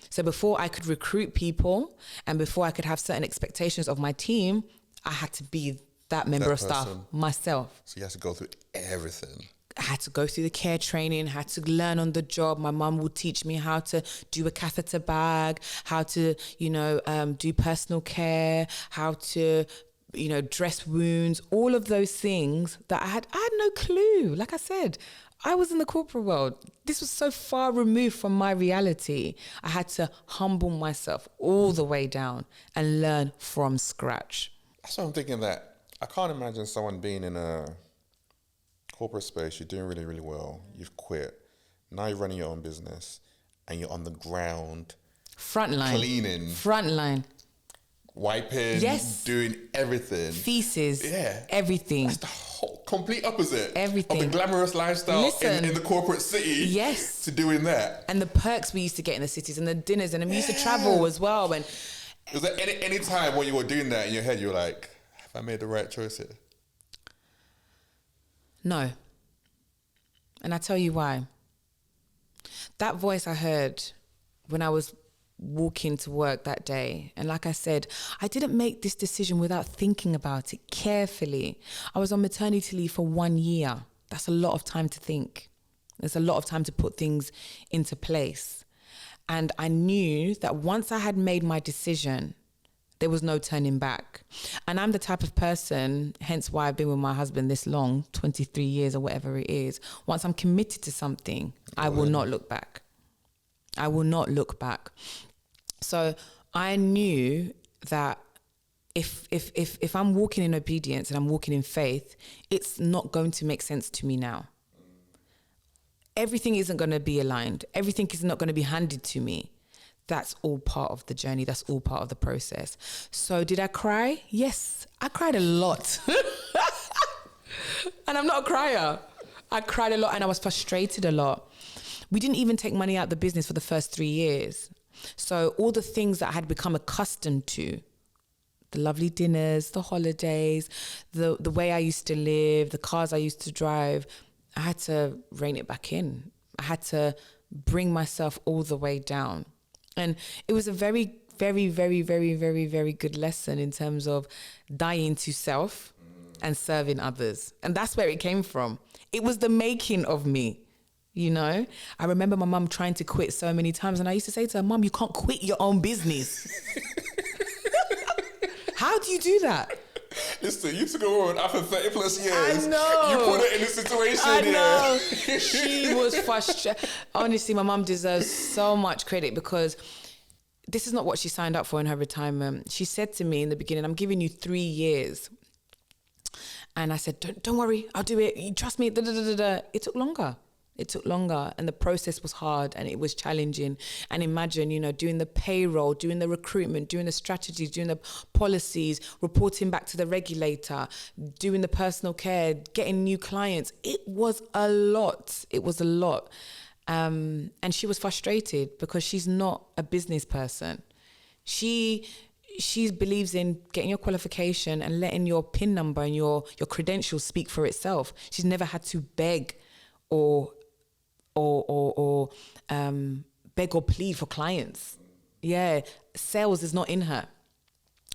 So before I could recruit people and before I could have certain expectations of my team, I had to be that member of staff myself. So you had to go through everything. I had to go through the care training, had to learn on the job. My mum would teach me how to do a catheter bag, how to, do personal care, how to, dress wounds, all of those things that I had no clue. Like I said, I was in the corporate world. This was so far removed from my reality. I had to humble myself all the way down and learn from scratch. That's what I'm thinking, that I can't imagine someone being in a corporate space, you're doing really, really well, you've quit, now you're running your own business and you're on the ground, frontline, cleaning, frontline, wiping, yes, doing everything, feces, yeah, everything. That's the whole complete opposite, everything, of the glamorous lifestyle in the corporate city, yes, to doing that, and the perks we used to get in the cities and the dinners, and we used to travel as well. And was there any time when you were doing that in your head, you were like, have I made the right choice here? No. And I tell you why. That voice I heard when I was walking to work that day. And like I said, I didn't make this decision without thinking about it carefully. I was on maternity leave for 1 year. That's a lot of time to think. There's a lot of time to put things into place. And I knew that once I had made my decision, there was no turning back. And I'm the type of person, hence why I've been with my husband this long, 23 years or whatever it is. Once I'm committed to something, I will not look back. I will not look back. So I knew that if I'm walking in obedience and I'm walking in faith, it's not going to make sense to me now. Everything isn't going to be aligned. Everything is not going to be handed to me. That's all part of the journey. That's all part of the process. So did I cry? Yes, I cried a lot. And I'm not a crier. I cried a lot and I was frustrated a lot. We didn't even take money out of the business for the first 3 years. So all the things that I had become accustomed to, the lovely dinners, the holidays, the way I used to live, the cars I used to drive, I had to rein it back in. I had to bring myself all the way down. And it was a very, very, very, very, very, very good lesson in terms of dying to self and serving others. And that's where it came from. It was the making of me, you know? I remember my mum trying to quit so many times. And I used to say to her, Mum, you can't quit your own business. How do you do that? Listen, you took a woman after 30 plus years. I know. You put her in a situation. I know. She was frustrated. Honestly, my mum deserves so much credit because this is not what she signed up for in her retirement. She said to me in the beginning, I'm giving you 3 years. And I said, don't worry, I'll do it. You trust me. Da, da, da, da, da. It took longer. It took longer and the process was hard and it was challenging. And imagine, you know, doing the payroll, doing the recruitment, doing the strategies, doing the policies, reporting back to the regulator, doing the personal care, getting new clients. It was a lot. It was a lot. And she was frustrated because she's not a business person. She believes in getting your qualification and letting your PIN number and your credentials speak for itself. She's never had to beg or beg or plead for clients. Yeah, sales is not in her.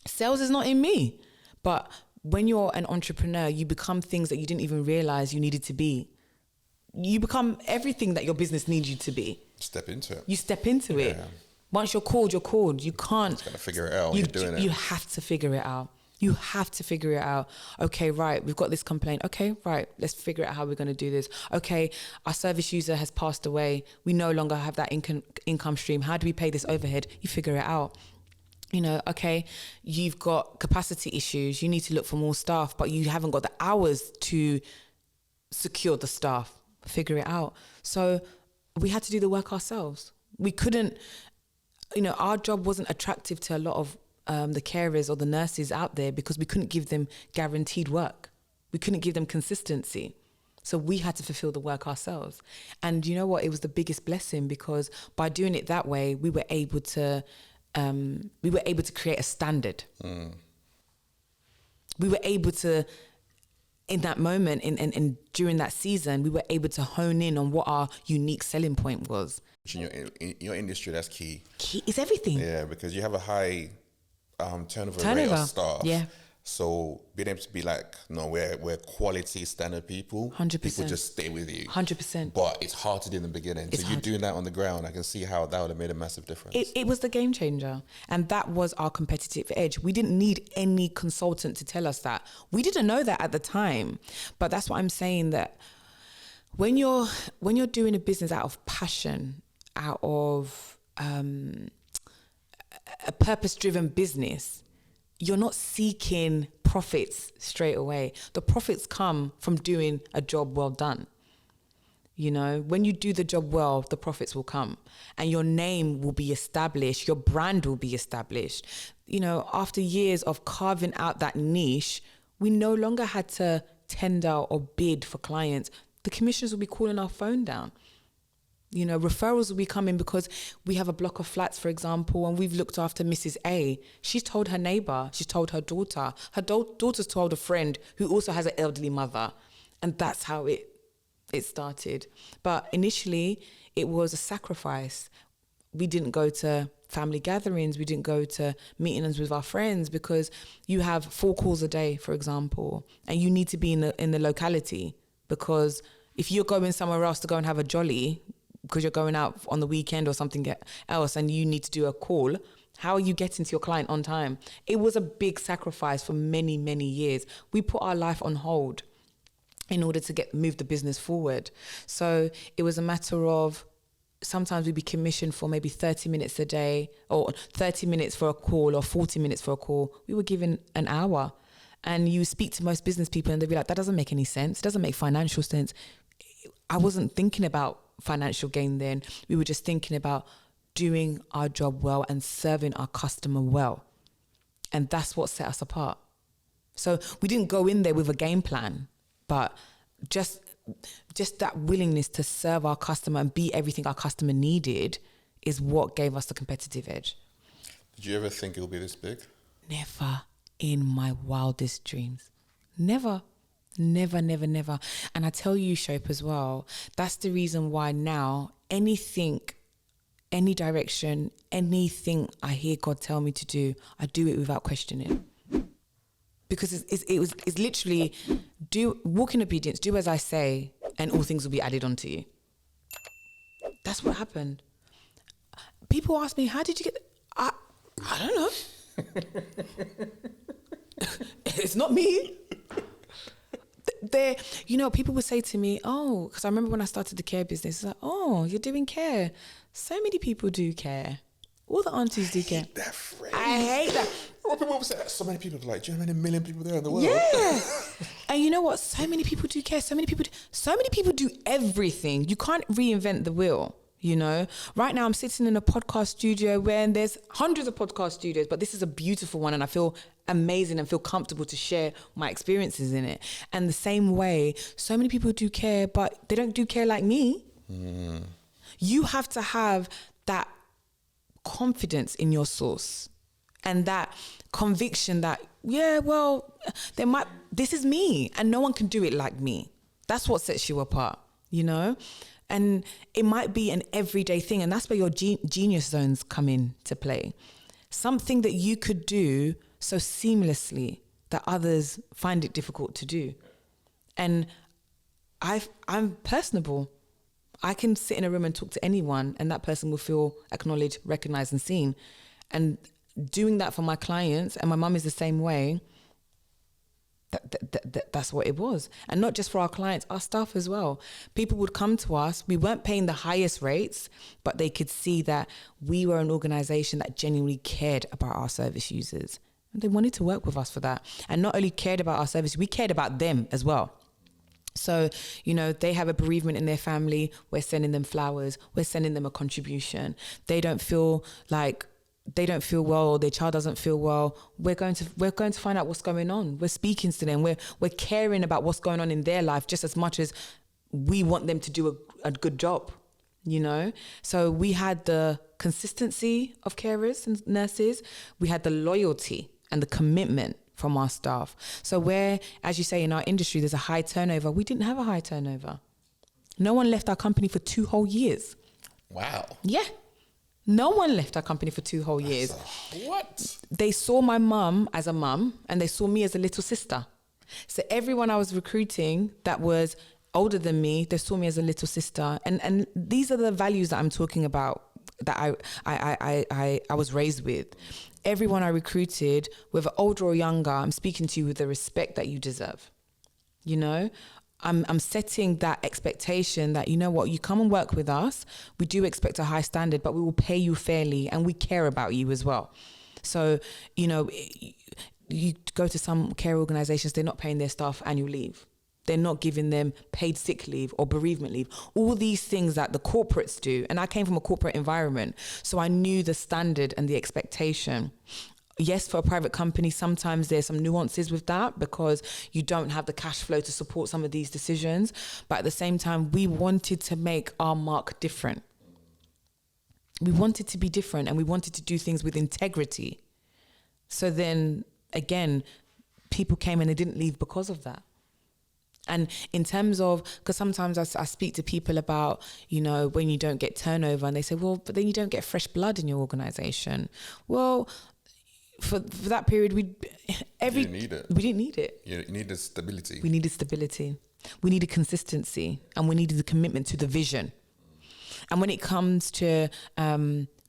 Sales is not in me. But when you're an entrepreneur, you become things that you didn't even realize you needed to be. You become everything that your business needs you to be. Step into it. You step into it. Once you're called, you're called. You can't. Just gotta figure it out when you're doing it. You have to figure it out. You have to figure it out. Okay, right, we've got this complaint. Okay, right, let's figure out how we're going to do this. Okay, our service user has passed away. We no longer have that income stream. How do we pay this overhead? You figure it out. You know, okay, you've got capacity issues. You need to look for more staff, but you haven't got the hours to secure the staff. Figure it out. So we had to do the work ourselves. We couldn't, you know, our job wasn't attractive to a lot of the carers or the nurses out there because we couldn't give them guaranteed work. We couldn't give them consistency. So we had to fulfill the work ourselves. And you know what? It was the biggest blessing because by doing it that way, we were able to create a standard. We were able to, in that moment and during that season, we were able to hone in on what our unique selling point was. In your industry, that's key. Key is everything. Yeah, because you have a high turnover rate of staff. Yeah. So being able to be like, no, we're quality standard people. 100%. People just stay with you. 100%. But it's hard to do in the beginning. So you doing that on the ground, I can see how that would have made a massive difference. It was the game changer. And that was our competitive edge. We didn't need any consultant to tell us that. We didn't know that at the time. But that's what I'm saying, that when you're doing a business out of passion, out of a purpose-driven business, you're not seeking profits straight away. The profits come from doing a job well done. You know, when you do the job well, the profits will come and your name will be established. Your brand will be established. You know, after years of carving out that niche, we no longer had to tender or bid for clients. The commissioners will be calling our phone down. You know, referrals will be coming because we have a block of flats, for example, and we've looked after Mrs. A. She's told her neighbour, she's told her daughter. Her daughter's told a friend who also has an elderly mother. And that's how it started. But initially, it was a sacrifice. we didn't go to family gatherings. We didn't go to meetings with our friends, because you have 4 calls a day, for example, and you need to be in the locality, because if you're going somewhere else to go and have a jolly because you're going out on the weekend or something else and you need to do a call, how are you getting to your client on time? It was a big sacrifice for many, many years. We put our life on hold in order to move the business forward. So it was a matter of, sometimes we'd be commissioned for maybe 30 minutes a day, or 30 minutes for a call, or 40 minutes for a call. We were given an hour. And you speak to most business people and they'd be like, that doesn't make any sense. It doesn't make financial sense. I wasn't thinking about financial gain then. We were just thinking about doing our job well and serving our customer well. And that's what set us apart. So we didn't go in there with a game plan, but just that willingness to serve our customer and be everything our customer needed is what gave us the competitive edge. Did you ever think it'll be this big? Never in my wildest dreams. Never. Never, never, never. And I tell you, Shope, as well, that's the reason why now anything, any direction, anything I hear God tell me to do, I do it without questioning. Because it's literally walk in obedience, do as I say, and all things will be added onto you. That's what happened. People ask me, how did you get... I don't know. It's not me. People would say to me, oh, because I remember when I started the care business, it's like, oh, you're doing care. So many people do care. All the aunties do care. That phrase. I hate that. Well, people say that. So many people are like, do you know how many million people there in the world? Yeah. And you know what? So many people do care. So many people do everything. You can't reinvent the wheel. You know, right now I'm sitting in a podcast studio where there's hundreds of podcast studios, but this is a beautiful one and I feel amazing and feel comfortable to share my experiences in it. And the same way, so many people do care, but they don't do care like me. You have to have that confidence in your source and that conviction that, this is me and no one can do it like me. That's what sets you apart, you know? And it might be an everyday thing. And that's where your genius zones come in to play. Something that you could do so seamlessly that others find it difficult to do. And I'm personable. I can sit in a room and talk to anyone and that person will feel acknowledged, recognized and seen. And doing that for my clients, and my mum is the same way, that's what it was. And not just for our clients, our staff as well. People would come to us. We weren't paying the highest rates, but they could see that we were an organization that genuinely cared about our service users. And they wanted to work with us for that. And not only cared about our service, we cared about them as well. So, they have a bereavement in their family. We're sending them flowers. We're sending them a contribution. They don't feel well, or their child doesn't feel well. We're going to find out what's going on. We're speaking to them. We're caring about what's going on in their life just as much as we want them to do a good job, So we had the consistency of carers and nurses. We had the loyalty and the commitment from our staff. So where, as you say, in our industry, there's a high turnover, we didn't have a high turnover. No one left our company for 2 whole years. Wow. Yeah. No one left our company for 2 whole years. What? They saw my mum as a mum and they saw me as a little sister. So everyone I was recruiting that was older than me, they saw me as a little sister. And these are the values that I'm talking about that I was raised with. Everyone I recruited, whether older or younger, I'm speaking to you with the respect that you deserve. I'm setting that expectation that, you come and work with us. We do expect a high standard, but we will pay you fairly and we care about you as well. So, you go to some care organizations, they're not paying their staff annual leave. They're not giving them paid sick leave or bereavement leave. All these things that the corporates do. And I came from a corporate environment, so I knew the standard and the expectation. Yes, for a private company, sometimes there's some nuances with that because you don't have the cash flow to support some of these decisions. But at the same time, we wanted to make our mark different. We wanted to be different and we wanted to do things with integrity. So then, again, people came and they didn't leave because of that. And in terms of, because sometimes I speak to people about, you know, when you don't get turnover, and they say, well, but then you don't get fresh blood in your organization. Well, for that period, we didn't need it. You needed stability. We needed stability. We needed consistency, and we needed the commitment to the vision. And when it comes to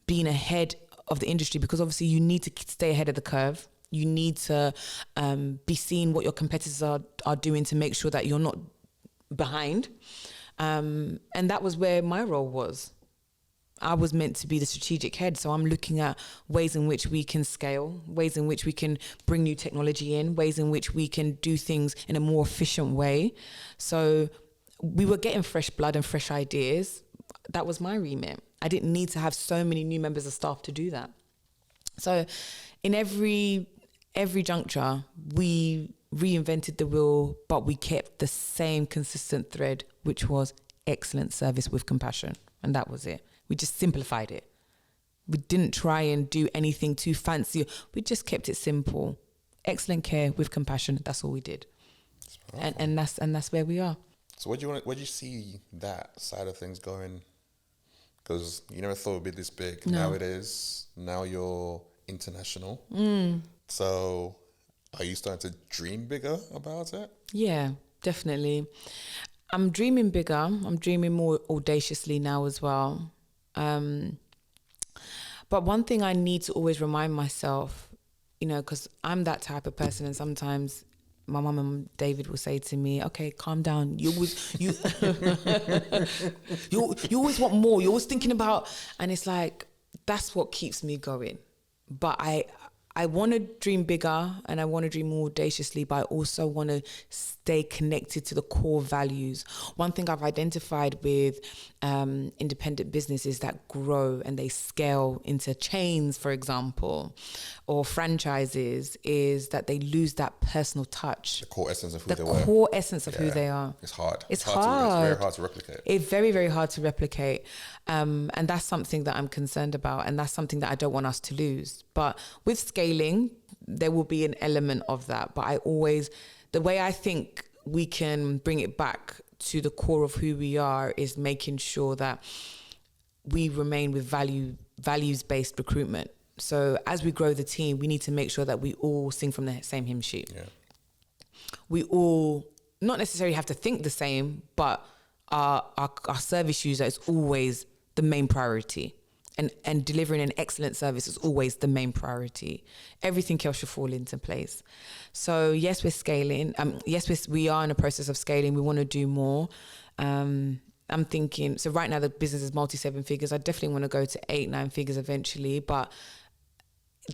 being ahead of the industry, because obviously you need to stay ahead of the curve. You need to be seeing what your competitors are doing to make sure that you're not behind. And that was where my role was. I was meant to be the strategic head. So I'm looking at ways in which we can scale, ways in which we can bring new technology in, ways in which we can do things in a more efficient way. So we were getting fresh blood and fresh ideas. That was my remit. I didn't need to have so many new members of staff to do that. So in every juncture, we reinvented the wheel, but we kept the same consistent thread, which was excellent service with compassion. And that was it. We just simplified it. We didn't try and do anything too fancy. We just kept it simple. Excellent care with compassion. That's all we did. And that's where we are. So where do you see that side of things going? Because you never thought it would be this big. No. Now it is. Now you're international. So are you starting to dream bigger about it? Yeah, definitely. I'm dreaming bigger. I'm dreaming more audaciously now as well. But one thing I need to always remind myself, you know, because I'm that type of person, and sometimes my mum and David will say to me, okay, calm down. You always want more. You're always thinking about, and it's like, that's what keeps me going. But I want to dream bigger, and I want to dream more audaciously, but I also want to stay connected to the core values. One thing I've identified with independent businesses that grow and they scale into chains, for example, or franchises, is that they lose that personal touch. The core essence of who they are. The core essence of who they are. It's hard. It's hard. It's very hard to replicate. It's very, very hard to replicate. And that's something that I'm concerned about. And that's something that I don't want us to lose. But with scaling, there will be an element of that. But the way I think we can bring it back to the core of who we are is making sure that we remain with values-based recruitment. So as we grow the team, we need to make sure that we all sing from the same hymn sheet. Yeah. We all not necessarily have to think the same, but our service user is always the main priority. And delivering an excellent service is always the main priority. Everything else should fall into place. So yes, we're scaling. We are in a process of scaling. We want to do more. I'm thinking, so right now the business is multi-7 figures. I definitely want to go to 8-9 figures eventually. But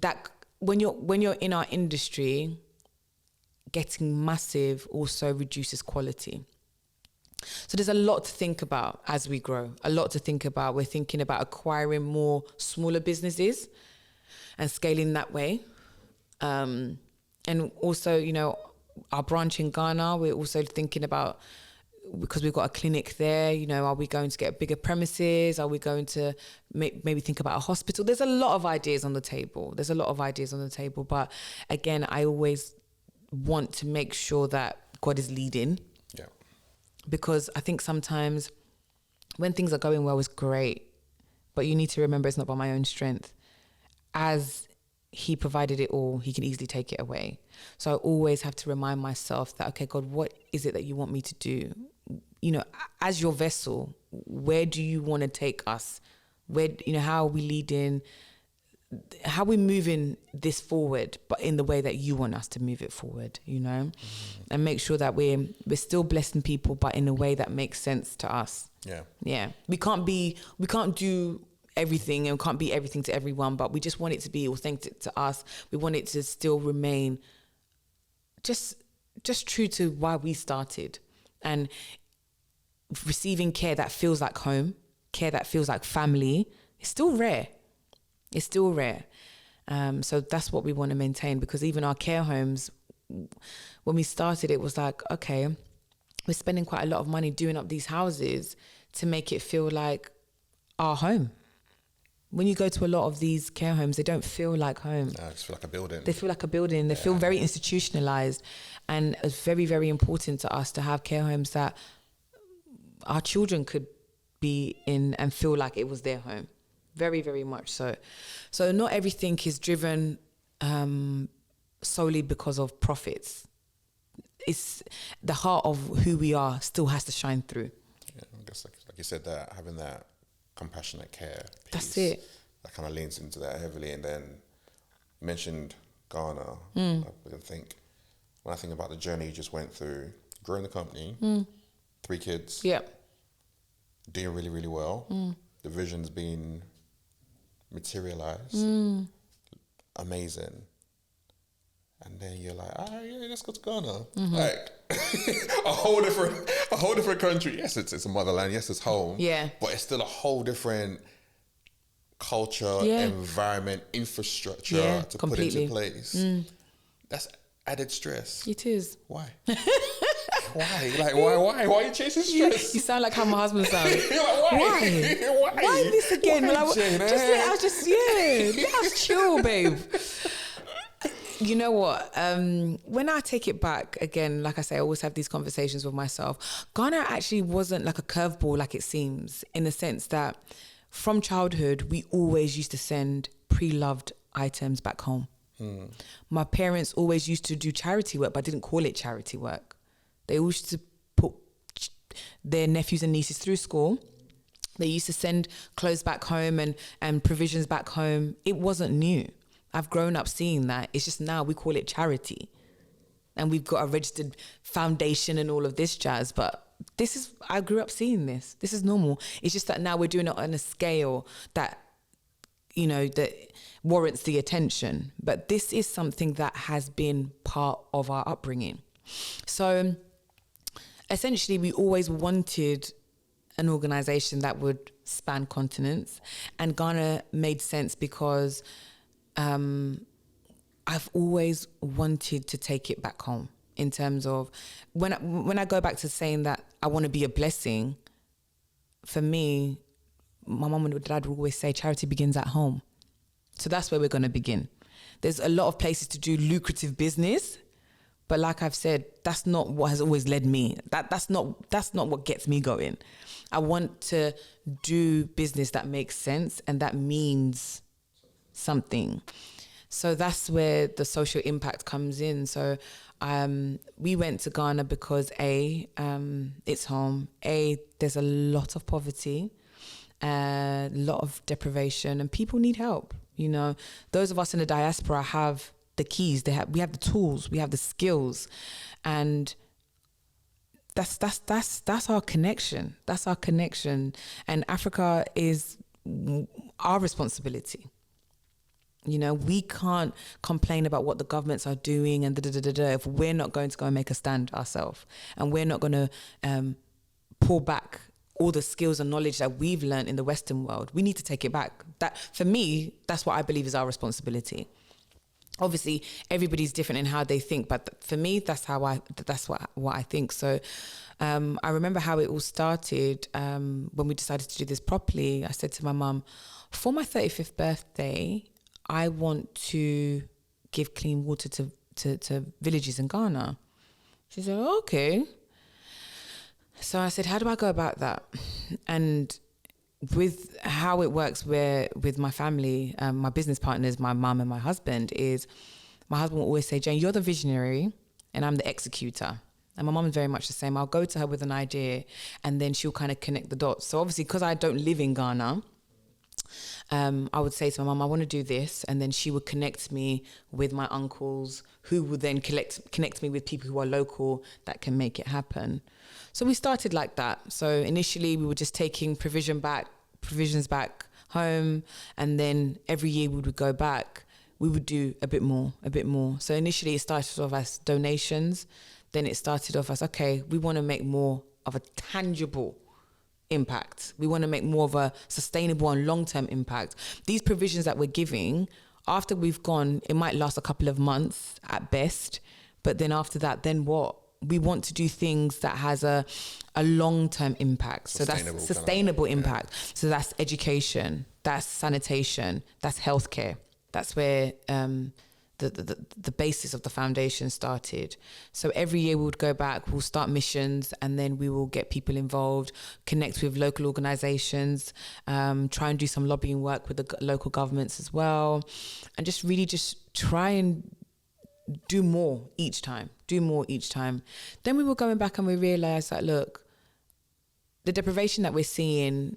that when you're in our industry, getting massive also reduces quality. So there's a lot to think about as we grow, a lot to think about. We're thinking about acquiring more smaller businesses and scaling that way. And also, you know, our branch in Ghana, we're also thinking about, because we've got a clinic there, you know, are we going to get bigger premises? Are we going to maybe think about a hospital? There's a lot of ideas on the table. But again, I always want to make sure that God is leading. Yeah. Because I think sometimes when things are going well, it's great. But you need to remember it's not by my own strength. As he provided it all, he can easily take it away. So I always have to remind myself that, okay, God, what is it that you want me to do? You know, as your vessel, where do you want to take us? Where, you know, how are we leading? How are we moving this forward, but in the way that you want us to move it forward, you know? And make sure that we're still blessing people, but in a way that makes sense to us. Yeah. We can't do everything and can't be everything to everyone, but we just want it to be authentic to us. We want it to still remain just true to why we started, and receiving care that feels like home, care that feels like family. It's still rare. So that's what we want to maintain, because even our care homes, when we started, it was like, okay, we're spending quite a lot of money doing up these houses to make it feel like our home. When you go to a lot of these care homes, they don't feel like home. No, it just feel like a building. They feel like a building. They feel very institutionalized. And it's very, very important to us to have care homes that our children could be in and feel like it was their home. Very, very much so. So not everything is driven solely because of profits. It's the heart of who we are still has to shine through. Yeah, I guess like you said, that having that compassionate care piece, that's it. That kind of leans into that heavily. And then you mentioned Ghana. I think when I think about the journey you just went through, growing the company, 3 kids, doing really, really well. The vision's been materialized, amazing. And then you're like, yeah, let's go to Ghana. Like a whole different country. Yes, it's a motherland. Yes, it's home. Yeah. But it's still a whole different culture, environment, infrastructure to put into place. That's added stress. It is. Why? Why? Like, why? Why are you chasing stress? You sound like how my husband sounds. You're like, why? Why this again? Why, Like, Jayne? let us chill, babe. You know what? When I take it back, again, like I say, I always have these conversations with myself. Ghana actually wasn't like a curveball like it seems, in the sense that from childhood, we always used to send pre-loved items back home. My parents always used to do charity work, but didn't call it charity work. They used to put their nephews and nieces through school. They used to send clothes back home and provisions back home. It wasn't new. I've grown up seeing that. It's just now we call it charity. And we've got a registered foundation and all of this jazz. But I grew up seeing this. This is normal. It's just that now we're doing it on a scale that, that warrants the attention. But this is something that has been part of our upbringing. So essentially, we always wanted an organization that would span continents. And Ghana made sense because I've always wanted to take it back home, in terms of when I go back to saying that I want to be a blessing. For me, my mum and dad would always say charity begins at home. So that's where we're going to begin. There's a lot of places to do lucrative business, but like I've said, that's not what has always led me. That's not what gets me going. I want to do business that makes sense and that means something. So that's where the social impact comes in. So we went to Ghana because it's home. There's a lot of poverty, a lot of deprivation, and people need help. Those of us in the diaspora have the keys. We have the tools. We have the skills, and that's our connection. That's our connection, and Africa is our responsibility. We can't complain about what the governments are doing and if we're not going to go and make a stand ourselves, and we're not going to pull back all the skills and knowledge that we've learned in the Western world. We need to take it back. That, for me, that's what I believe is our responsibility. Obviously, everybody's different in how they think, but for me, that's what I think. So I remember how it all started when we decided to do this properly. I said to my mum, for my 35th birthday, I want to give clean water to villages in Ghana. She said, okay. So I said, how do I go about that? And with how it works with my family, my business partners, my mum and my husband, is my husband will always say, Jayne, you're the visionary and I'm the executor. And my mum is very much the same. I'll go to her with an idea and then she'll kind of connect the dots. So obviously, because I don't live in Ghana, I would say to my mum, I want to do this. And then she would connect me with my uncles, who would then connect me with people who are local that can make it happen. So we started like that. So initially we were just taking provisions back home. And then every year we would go back, we would do a bit more. So initially it started off as donations. Then it started off as, okay, we want to make more of a tangible impact. We want to make more of a sustainable and long-term impact. These provisions that we're giving, after we've gone, it might last a couple of months at best, but then after that, then what? we want to do things that has a long-term impact. So that's sustainable impact. Yeah. So that's education, that's sanitation, that's healthcare. That's where the basis of the foundation started. So every year we would go back, we'll start missions, and then we will get people involved, connect with local organizations, try and do some lobbying work with the local governments as well, and just really just try and do more each time. Then we were going back and we realized that, look, the deprivation that we're seeing,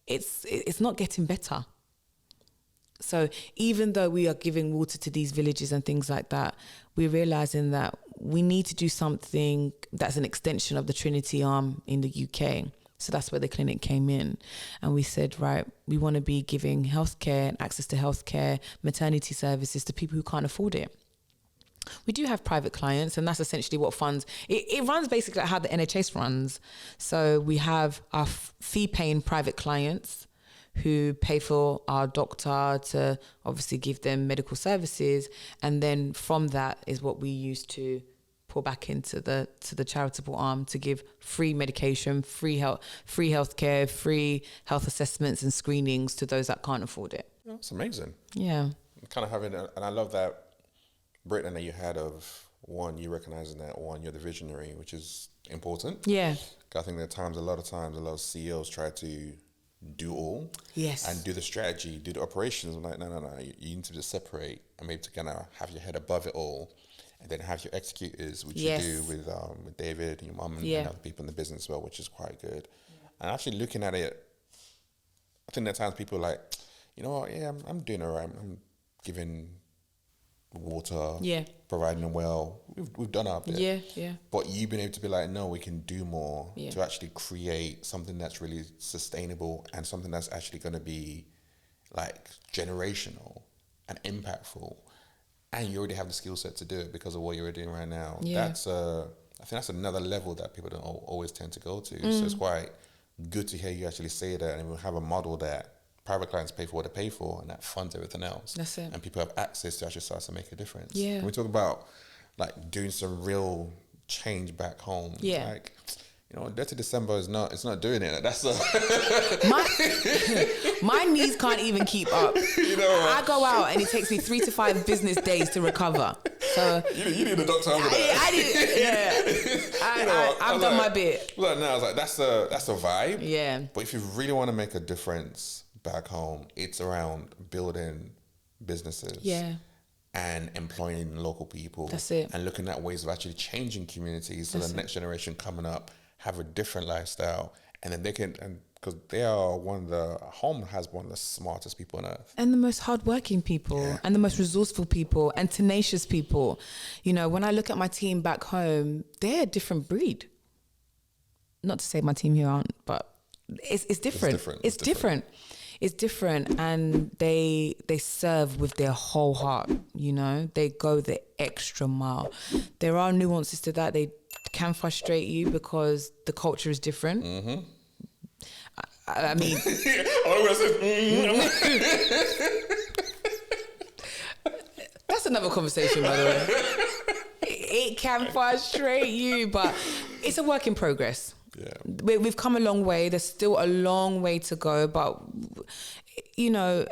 it's not getting better. So even though we are giving water to these villages and things like that, we're realizing that we need to do something that's an extension of the Trinity arm in the UK. So that's where the clinic came in. And we said, right, we want to be giving healthcare and access to healthcare, maternity services to people who can't afford it. We do have private clients, and that's essentially what funds. It runs basically like how the NHS runs. So we have our fee-paying private clients who pay for our doctor to obviously give them medical services, and then from that is what we use to pour back into the charitable arm to give free medication, free healthcare, free health assessments and screenings to those that can't afford it. That's amazing. Yeah, kind of having, and I love that breakdown that you had of one, you recognizing that you're the visionary, which is important. Yeah, I think there are a lot of CEOs try to do all, yes, and do the strategy, do the operations. I'm like, no, you need to just separate and maybe to kind of have your head above it all, and then have your executors, which you do with David and your mum and other people in the business as well, which is quite good. And actually looking at it, I think there are times people are like, you know what, I'm doing all right. I'm giving water, providing them well. We've done our bit. Yeah. But you've been able to be like, no, we can do more to actually create something that's really sustainable and something that's actually going to be like generational and impactful. And you already have the skill set to do it because of what you're doing right now. Yeah. I think that's another level that people don't always tend to go to. So it's quite good to hear you actually say that, and we'll have a model that private clients pay for what they pay for, and that funds everything else. That's it. And people have access to actually start to make a difference. Yeah. When we talk about like doing some real change back home, like, you know, Dirty December it's not doing it. That's my knees can't even keep up. You know, I go out and it takes me 3 to 5 business days to recover. So you need a doctor over that. I did. I've done my bit. Look, now I was like, that's a vibe. Yeah. But if you really want to make a difference back home, it's around building businesses. Yeah. And employing local people. That's it. And looking at ways of actually changing communities so the next generation coming up have a different lifestyle, and then they can, and because they are home has one of the smartest people on earth. And the most hardworking people, and the most resourceful people, and tenacious people. You know, when I look at my team back home, they're a different breed. Not to say my team here aren't, but it's different. It's different. It's different, and they serve with their whole heart, you know. They go the extra mile. There are nuances to that. They can frustrate you because the culture is different. Mm-hmm. I mean... That's another conversation, by the way. It can frustrate you, but it's a work in progress. Yeah. We've come a long way. There's still a long way to go, but you know,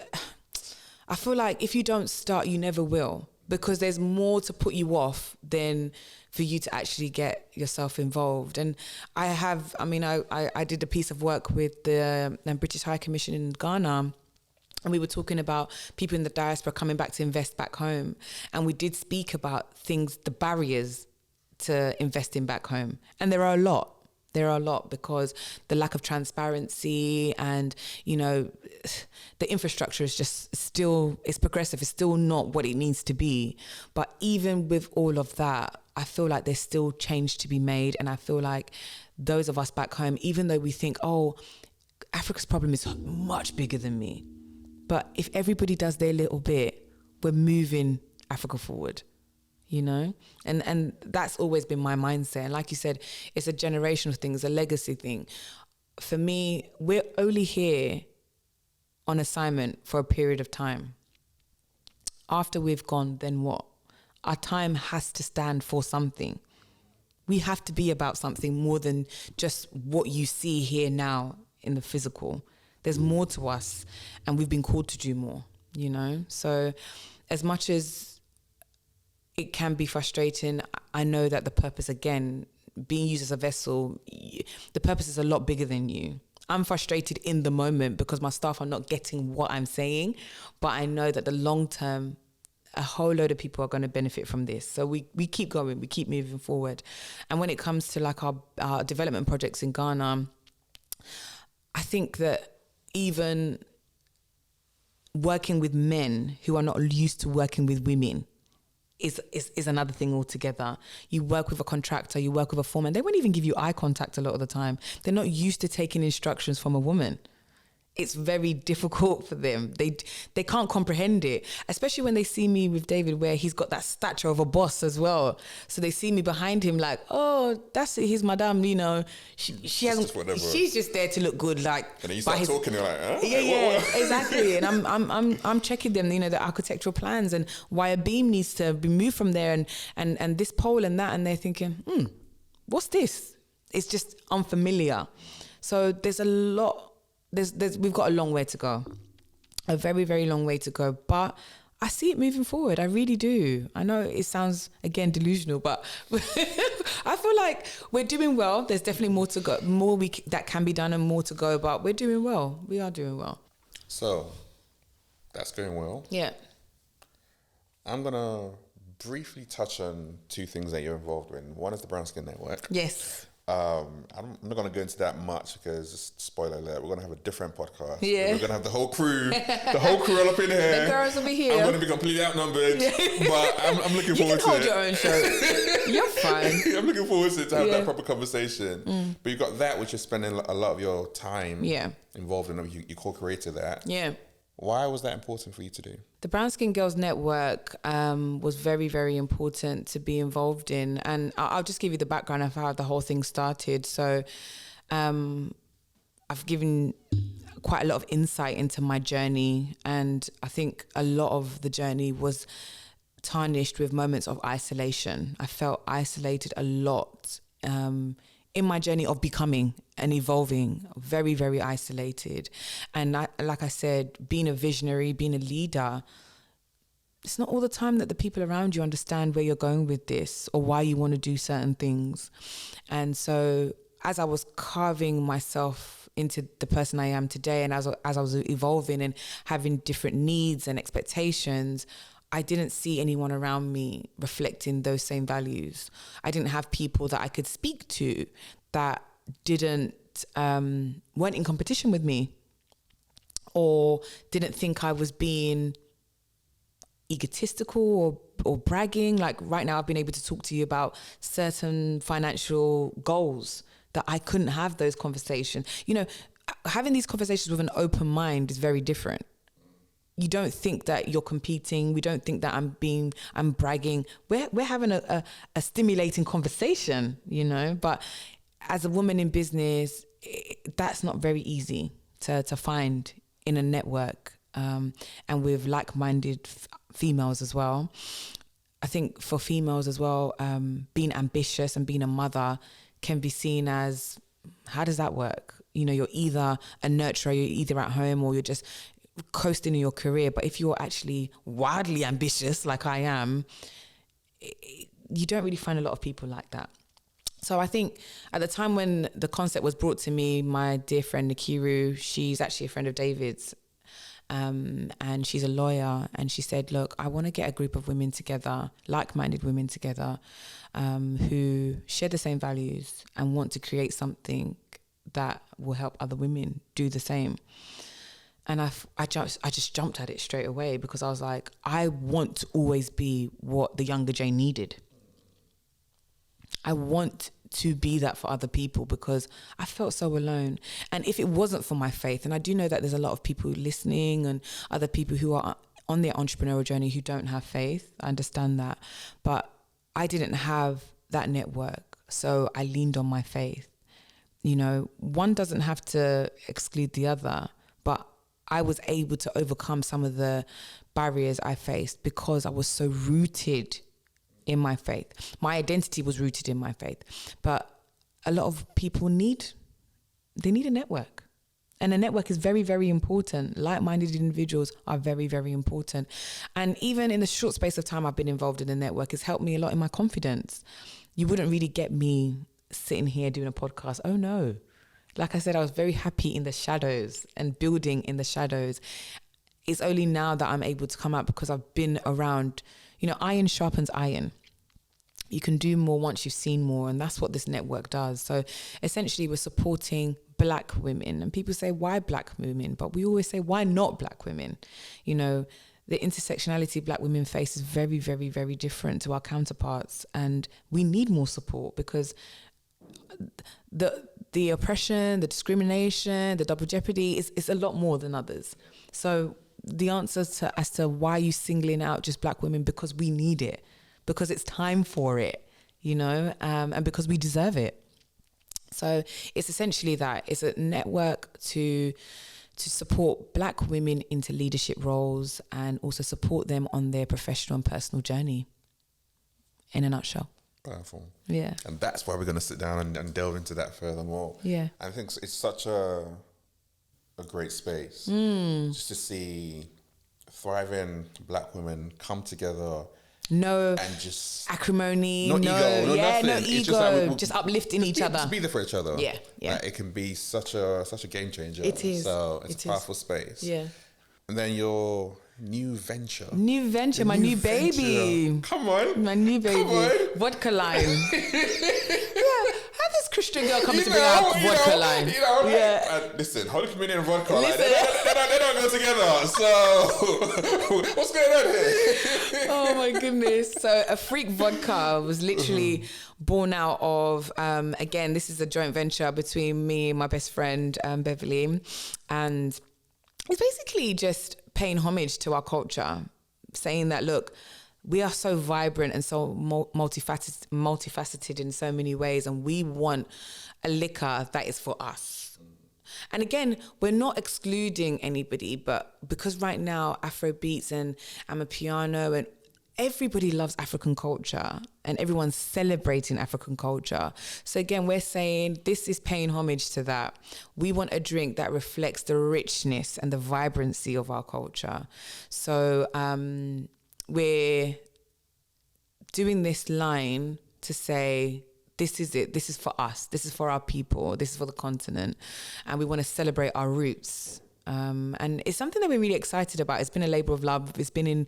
I feel like if you don't start, you never will, because there's more to put you off than for you to actually get yourself involved. And I did a piece of work with the British High Commission in Ghana, and we were talking about people in the diaspora coming back to invest back home, and we did speak about the barriers to investing back home, and there are a lot. Because the lack of transparency and, you know, the infrastructure is just it's progressive. It's still not what it needs to be. But even with all of that, I feel like there's still change to be made. And I feel like those of us back home, even though we think, oh, Africa's problem is much bigger than me. But if everybody does their little bit, we're moving Africa forward. You know, and that's always been my mindset. And like you said, it's a generational thing, it's a legacy thing. For me, we're only here on assignment for a period of time. After we've gone, then what? Our time has to stand for something. We have to be about something more than just what you see here now in the physical. There's more to us, and we've been called to do more, you know? So as much as it can be frustrating, I know that the purpose, again, being used as a vessel, the purpose is a lot bigger than you. I'm frustrated in the moment because my staff are not getting what I'm saying, but I know that the long term, a whole load of people are going to benefit from this. So we keep going, we keep moving forward. And when it comes to like our development projects in Ghana, I think that even working with men who are not used to working with women is another thing altogether. You work with a contractor, you work with a foreman, they won't even give you eye contact a lot of the time. They're not used to taking instructions from a woman. It's very difficult for them. They can't comprehend it, especially when they see me with David, where he's got that stature of a boss as well. So they see me behind him like, oh, that's it, his madam, you know, she hasn't, she's just there to look good. Like, and then you start talking, you're like, huh? Yeah, exactly. And I'm checking them, you know, the architectural plans and why a beam needs to be moved from there and this pole and that, and they're thinking, what's this? It's just unfamiliar. So there's a lot. We've got a long way to go, a very, very long way to go, but I see it moving forward. I really do. I know it sounds, again, delusional, but I feel like we're doing well. There's definitely more to go, that can be done and more to go, but we're doing well. We are doing well. So that's going well. Yeah. I'm going to briefly touch on two things that you're involved in. One is the Brown Skin Network. Yes. I'm not going to go into that much because, just spoiler alert, we're going to have a different podcast. Yeah. We're going to have the whole crew all up in here. The girls will be here. I'm going to be completely outnumbered, but I'm looking forward to it. You can hold your own show. You're fine. I'm looking forward to have that proper conversation. But you've got that, which you're spending a lot of your time involved in. You co-created that. Yeah. Why was that important for you to do? The Brown Skin Girls Network was very, very important to be involved in. And I'll just give you the background of how the whole thing started. So I've given quite a lot of insight into my journey. And I think a lot of the journey was tarnished with moments of isolation. I felt isolated a lot in my journey of becoming and evolving, very, very isolated. And like I said, being a visionary, being a leader, it's not all the time that the people around you understand where you're going with this or why you want to do certain things. And so as I was carving myself into the person I am today, and as I was evolving and having different needs and expectations, I didn't see anyone around me reflecting those same values. I didn't have people that I could speak to that weren't in competition with me or didn't think I was being egotistical or bragging. Like right now, I've been able to talk to you about certain financial goals that I couldn't have those conversations. You know, having these conversations with an open mind is very different. You don't think that you're competing. We don't think that I'm bragging. We're having a stimulating conversation, you know. But as a woman in business, that's not very easy to find in a network, and with like-minded females as well. I think for females as well, being ambitious and being a mother can be seen as, how does that work? You know, you're either a nurturer, you're either at home, or you're just coasting in your career. But if you're actually wildly ambitious like I am, you don't really find a lot of people like that. So I think at the time when the concept was brought to me, my dear friend 𝐥𝐤𝐤, she's actually a friend of David's, and she's a lawyer, and she said, look, I want to get a group of women together, like-minded women together, who share the same values and want to create something that will help other women do the same. And I just jumped at it straight away, because I was like, I want to always be what the younger Jayne needed. I want to be that for other people, because I felt so alone. And if it wasn't for my faith, and I do know that there's a lot of people listening and other people who are on their entrepreneurial journey who don't have faith, I understand that. But I didn't have that network, so I leaned on my faith. You know, one doesn't have to exclude the other, but I was able to overcome some of the barriers I faced because I was so rooted in my faith. My identity was rooted in my faith. But a lot of people need a network. And a network is very, very important. Like-minded individuals are very, very important. And even in the short space of time I've been involved in a network, it's helped me a lot in my confidence. You wouldn't really get me sitting here doing a podcast. Oh no. Like I said, I was very happy in the shadows and building in the shadows. It's only now that I'm able to come out because I've been around, iron sharpens iron. You can do more once you've seen more, and that's what this network does. So essentially we're supporting Black women, and people say, why Black women? But we always say, why not Black women? The intersectionality Black women face is very, very, very different to our counterparts, and we need more support because the oppression, the discrimination, the double jeopardy is a lot more than others. So the answer as to why you singling out just Black women, because we need it, because it's time for it, and because we deserve it. So it's essentially that. It's a network to support Black women into leadership roles and also support them on their professional and personal journey, in a nutshell. Powerful. Yeah. And that's why we're going to sit down and delve into that furthermore. Yeah. I think it's such a great space just to see thriving Black women come together. No and just acrimony, no ego, no ego, just uplifting each other. Just be there for each other. Yeah. Like, it can be such a game changer. It is. So it's a powerful space. Yeah. And then your new venture, my new baby. Come on, my new baby, vodka line. How does Christian girl come to bring out vodka line? Listen, Holy Communion and vodka, they don't go together. So what's going on here? Oh my goodness. So a freak vodka was literally born out of, again, this is a joint venture between me and my best friend, Beverly. And it's basically just paying homage to our culture, saying that, look, we are so vibrant and so multifaceted in so many ways, and we want a liquor that is for us. And again, we're not excluding anybody, but because right now Afro beats and Amapiano and everybody loves African culture and everyone's celebrating African culture. So again, we're saying this is paying homage to that. We want a drink that reflects the richness and the vibrancy of our culture. So we're doing this line to say, this is it. This is for us. This is for our people. This is for the continent. And we want to celebrate our roots. And it's something that we're really excited about. It's been a labor of love. It's been in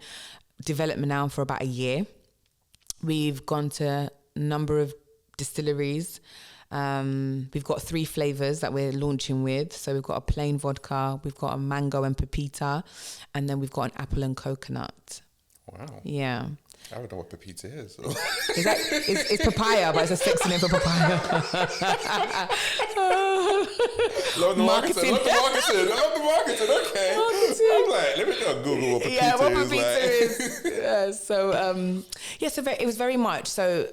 development now for about a year. We've gone to a number of distilleries. We've got 3 flavors that we're launching with. So we've got a plain vodka, we've got a mango and pepita, and then we've got an apple and coconut. Wow. Yeah. I don't know what pepita is. It's papaya, but it's a sexy name for papaya. Love the marketing. I love the marketing. Okay. I'm like, let me go Google what pepita is. Yeah, what pepita is. Yeah, so it was very much so.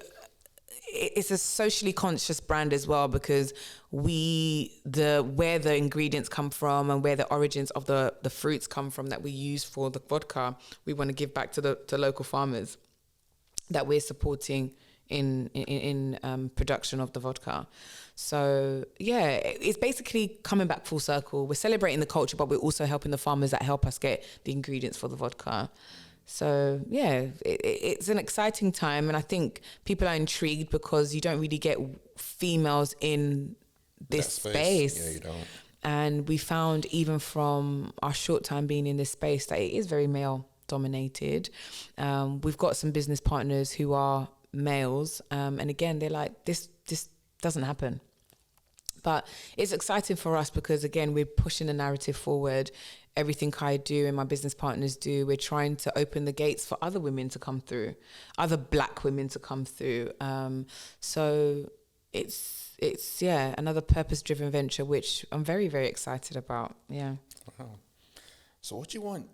It's a socially conscious brand as well, because where the ingredients come from and where the origins of the fruits come from that we use for the vodka, we want to give back to the local farmers that we're supporting in production of the vodka. So yeah, it's basically coming back full circle. We're celebrating the culture, but we're also helping the farmers that help us get the ingredients for the vodka. So yeah, it's an exciting time, and I think people are intrigued because you don't really get females in this space. Yeah, you don't. And we found, even from our short time being in this space, that it is very male dominated. We've got some business partners who are males, and again, they're like, this doesn't happen. But it's exciting for us because, again, we're pushing the narrative forward. Everything I do and my business partners do, we're trying to open the gates for other women to come through, other Black women to come through. So it's another purpose-driven venture, which I'm very, very excited about. Yeah. Wow. So what do you want?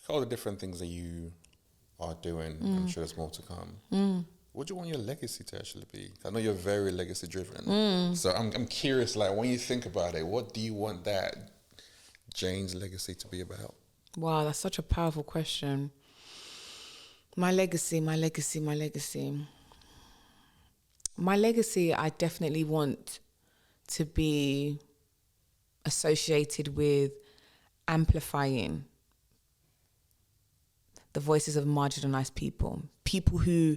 All the different things that you are doing, I'm sure there's more to come. What do you want your legacy to actually be? I know you're very legacy driven. So I'm curious, like, when you think about it, what do you want that Jayne's legacy to be about? Wow, that's such a powerful question. My legacy. My legacy, I definitely want to be associated with amplifying the voices of marginalized people, people who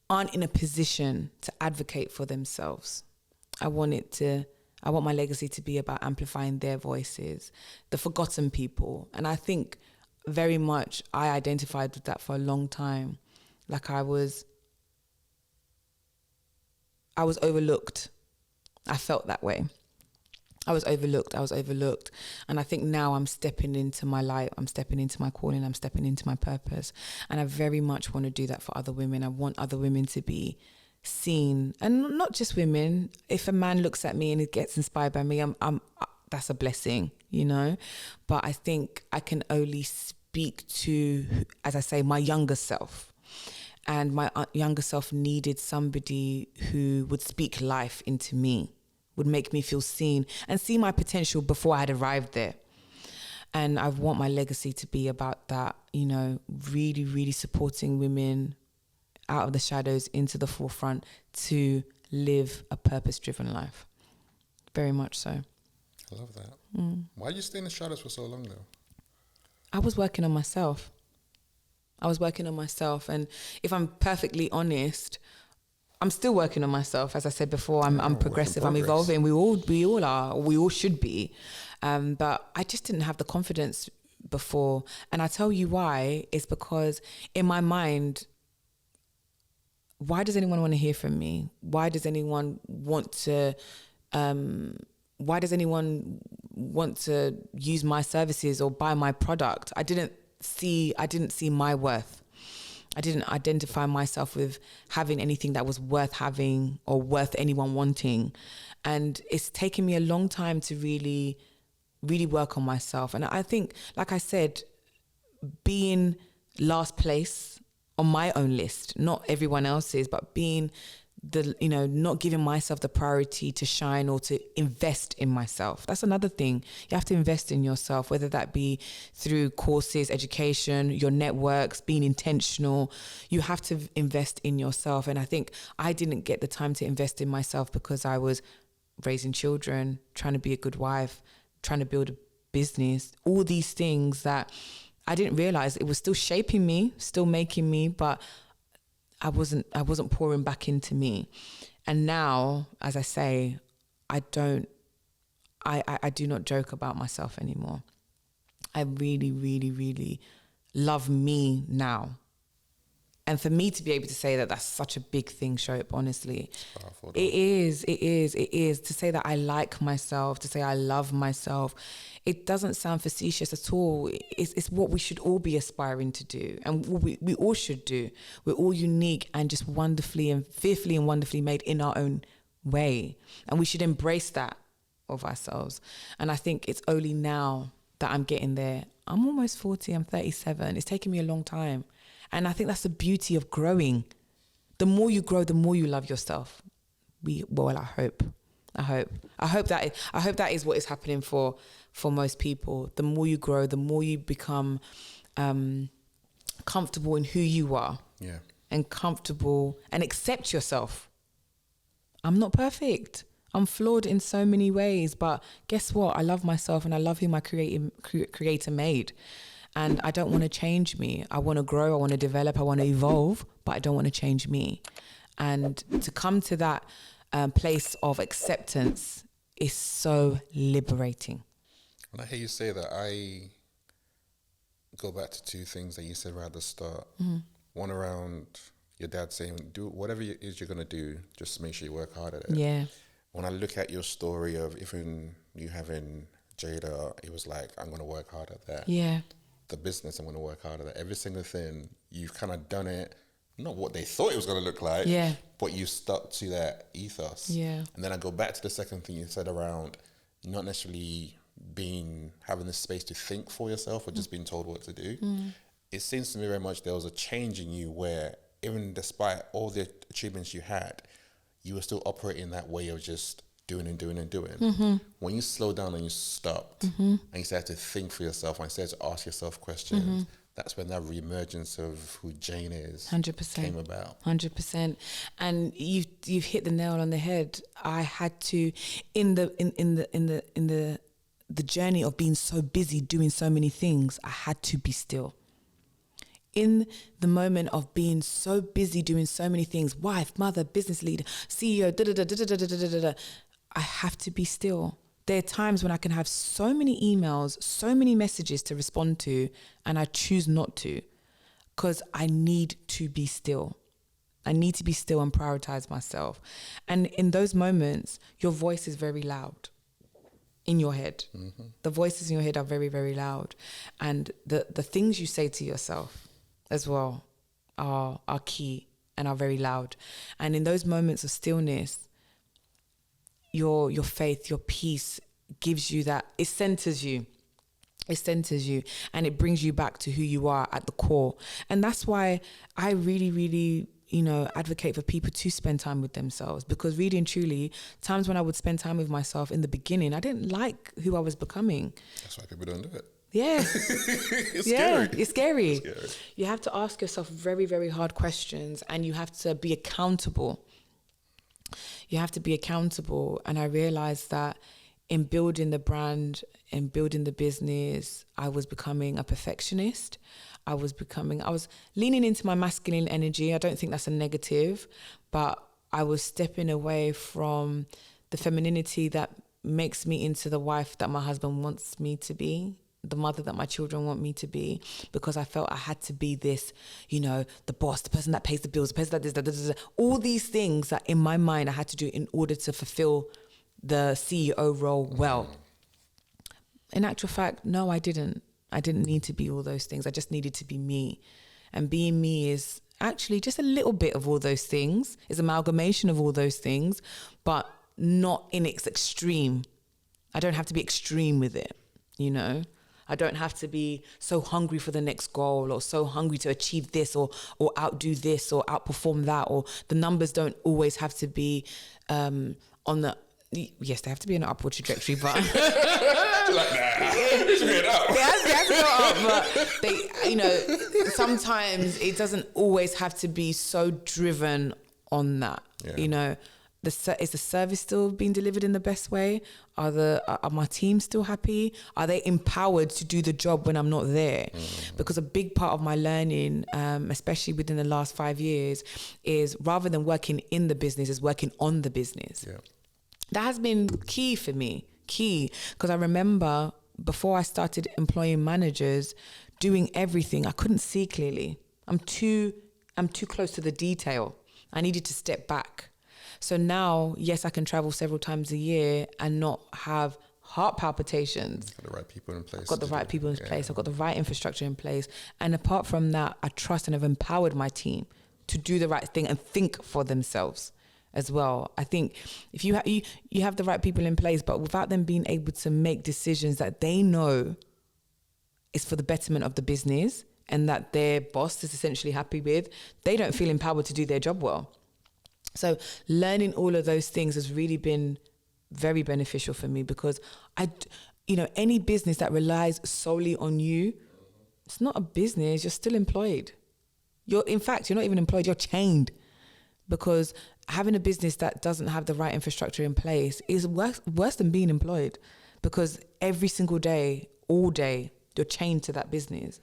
aren't in a position to advocate for themselves. I want my legacy to be about amplifying their voices, the forgotten people. And I think very much I identified with that for a long time. Like I was overlooked. I felt that way. I was overlooked. And I think now I'm stepping into my light. I'm stepping into my calling. I'm stepping into my purpose. And I very much want to do that for other women. I want other women to be seen, and not just women. If a man looks at me and he gets inspired by me, I'm that's a blessing, you know. But I think I can only speak to, as I say, my younger self. And my younger self needed somebody who would speak life into me, would make me feel seen and see my potential before I had arrived there. And I want my legacy to be about that, you know, really, really supporting women out of the shadows into the forefront to live a purpose-driven life. Very much so. I love that. Why did you stay in the shadows for so long though? I was working on myself. And if I'm perfectly honest, I'm still working on myself. As I said before, I'm progressive, I'm evolving. We all are, we all should be. But I just didn't have the confidence before. And I tell you why. It's because in my mind, why does anyone want to hear from me? Why does anyone want to use my services or buy my product? I didn't see my worth. I didn't identify myself with having anything that was worth having or worth anyone wanting. And it's taken me a long time to really, really work on myself. And I think, like I said, being last place on my own list, not everyone else's, but being not giving myself the priority to shine or to invest in myself. That's another thing. You have to invest in yourself, whether that be through courses, education, your networks, being intentional. You have to invest in yourself. And I think I didn't get the time to invest in myself because I was raising children, trying to be a good wife, trying to build a business, all these things that I didn't realize it was still shaping me, still making me, but I wasn't pouring back into me. And now, as I say, I do not joke about myself anymore. I really, really, really love me now. And for me to be able to say that, that's such a big thing, Shoaib, honestly. Powerful, it is. To say that I like myself, to say I love myself, it doesn't sound facetious at all. It's what we should all be aspiring to do. And we all should do. We're all unique and just wonderfully and fearfully and wonderfully made in our own way. And we should embrace that of ourselves. And I think it's only now that I'm getting there. I'm almost 40, I'm 37. It's taken me a long time. And I think that's the beauty of growing. The more you grow, the more you love yourself. I hope that is what is happening for most people. The more you grow, the more you become comfortable in who you are. Yeah. And comfortable and accept yourself. I'm not perfect. I'm flawed in so many ways, but guess what? I love myself and I love who my creator made. And I don't want to change me. I want to grow, I want to develop, I want to evolve, but I don't want to change me. And to come to that place of acceptance is so liberating. When I hear you say that, I go back to two things that you said right at the start. Mm-hmm. One around your dad saying, do whatever it is you're going to do, just make sure you work hard at it. Yeah. When I look at your story of even you having Jada, it was like, I'm going to work hard at that. Yeah. The business, I'm going to work hard at that. Every single thing, you've kind of done it, not what they thought it was going to look like, but you stuck to that ethos. Yeah. And then I go back to the second thing you said around not necessarily having this space to think for yourself or just being told what to do. Mm. It seems to me very much there was a change in you where even despite all the achievements you had, you were still operating that way of just doing and doing and doing. Mm-hmm. When you slow down and you stopped and you started to think for yourself and you started to ask yourself questions, that's when that reemergence of who Jayne is 100% came about. 100%. And you've hit the nail on the head. I had to, in the journey of being so busy doing so many things, I had to be still. In the moment of being so busy doing so many things, wife, mother, business leader, CEO, I have to be still. There are times when I can have so many emails, so many messages to respond to, and I choose not to because I need to be still. I need to be still and prioritize myself. And in those moments, your voice is very loud in your head. Mm-hmm. The voices in your head are very, very loud. And the things you say to yourself as well are key and are very loud. And in those moments of stillness, your faith, your peace gives you that, it centers you and it brings you back to who you are at the core. And that's why I really, really, advocate for people to spend time with themselves, because really and truly, times when I would spend time with myself in the beginning, I didn't like who I was becoming. That's why people don't do it. Yeah. It's yeah, scary. It's scary. It's scary. You have to ask yourself very, very hard questions, and you have to be accountable. And I realized that in building the brand and building the business, I was becoming a perfectionist. I was leaning into my masculine energy. I don't think that's a negative, but I was stepping away from the femininity that makes me into the wife that my husband wants me to be, the mother that my children want me to be, because I felt I had to be this, the boss, the person that pays the bills, the person that does all these things that in my mind I had to do in order to fulfill the CEO role well. In actual fact, no, I didn't. I didn't need to be all those things. I just needed to be me. And being me is actually just a little bit of all those things. It's amalgamation of all those things, but not in its extreme. I don't have to be extreme with it, I don't have to be so hungry for the next goal or so hungry to achieve this or outdo this or outperform that, or the numbers don't always have to be yes, they have to be on an upward trajectory, but they have to go up, but sometimes it doesn't always have to be so driven on that. Is the service still being delivered in the best way? Are my team still happy? Are they empowered to do the job when I'm not there? Mm-hmm. Because a big part of my learning, especially within the last 5 years, is rather than working in the business, is working on the business. Yeah. That has been key for me, because I remember before I started employing managers, doing everything, I couldn't see clearly. I'm too close to the detail. I needed to step back. So now, yes, I can travel several times a year and not have heart palpitations. Got the right people in place. I've got the right people in place. I've got the right infrastructure in place. And apart from that, I trust and have empowered my team to do the right thing and think for themselves as well. I think if you have the right people in place, but without them being able to make decisions that they know is for the betterment of the business and that their boss is essentially happy with, they don't feel empowered to do their job well. So learning all of those things has really been very beneficial for me, because any business that relies solely on you, it's not a business. You're still employed. You're not even employed. You're chained, because having a business that doesn't have the right infrastructure in place is worse than being employed, because every single day, all day, you're chained to that business.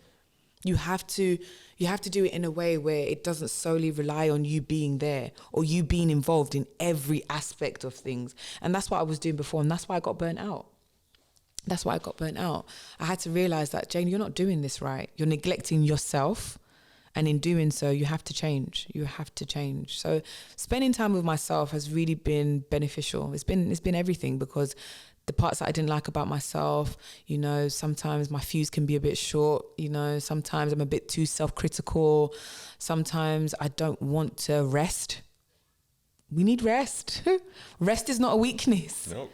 You have to do it in a way where it doesn't solely rely on you being there or you being involved in every aspect of things. And that's what I was doing before, and that's why I got burnt out. I had to realize that, Jayne, you're not doing this right. You're neglecting yourself. And in doing so, you have to change. So spending time with myself has really been beneficial. It's been everything, because the parts that I didn't like about myself, sometimes my fuse can be a bit short, sometimes I'm a bit too self-critical. Sometimes I don't want to rest. We need rest. Rest is not a weakness. No,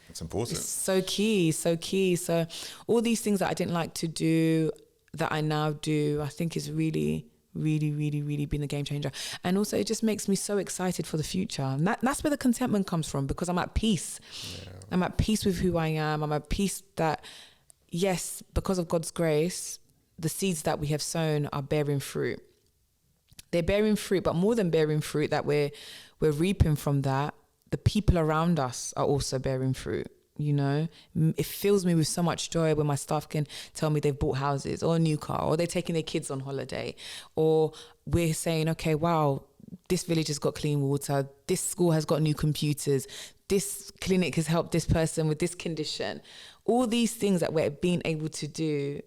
it's important. It's so key. So all these things that I didn't like to do that I now do, I think is really, really, really, really been a game changer. And also it just makes me so excited for the future. And that's where the contentment comes from, because I'm at peace. Yeah. I'm at peace with who I am. I'm at peace that, yes, because of God's grace, the seeds that we have sown are bearing fruit. They're bearing fruit, but more than bearing fruit that we're reaping from that, the people around us are also bearing fruit. You know, it fills me with so much joy when my staff can tell me they've bought houses or a new car, or they're taking their kids on holiday, or we're saying, okay, wow, this village has got clean water, this school has got new computers, this clinic has helped this person with this condition. All these things that we're being able to do,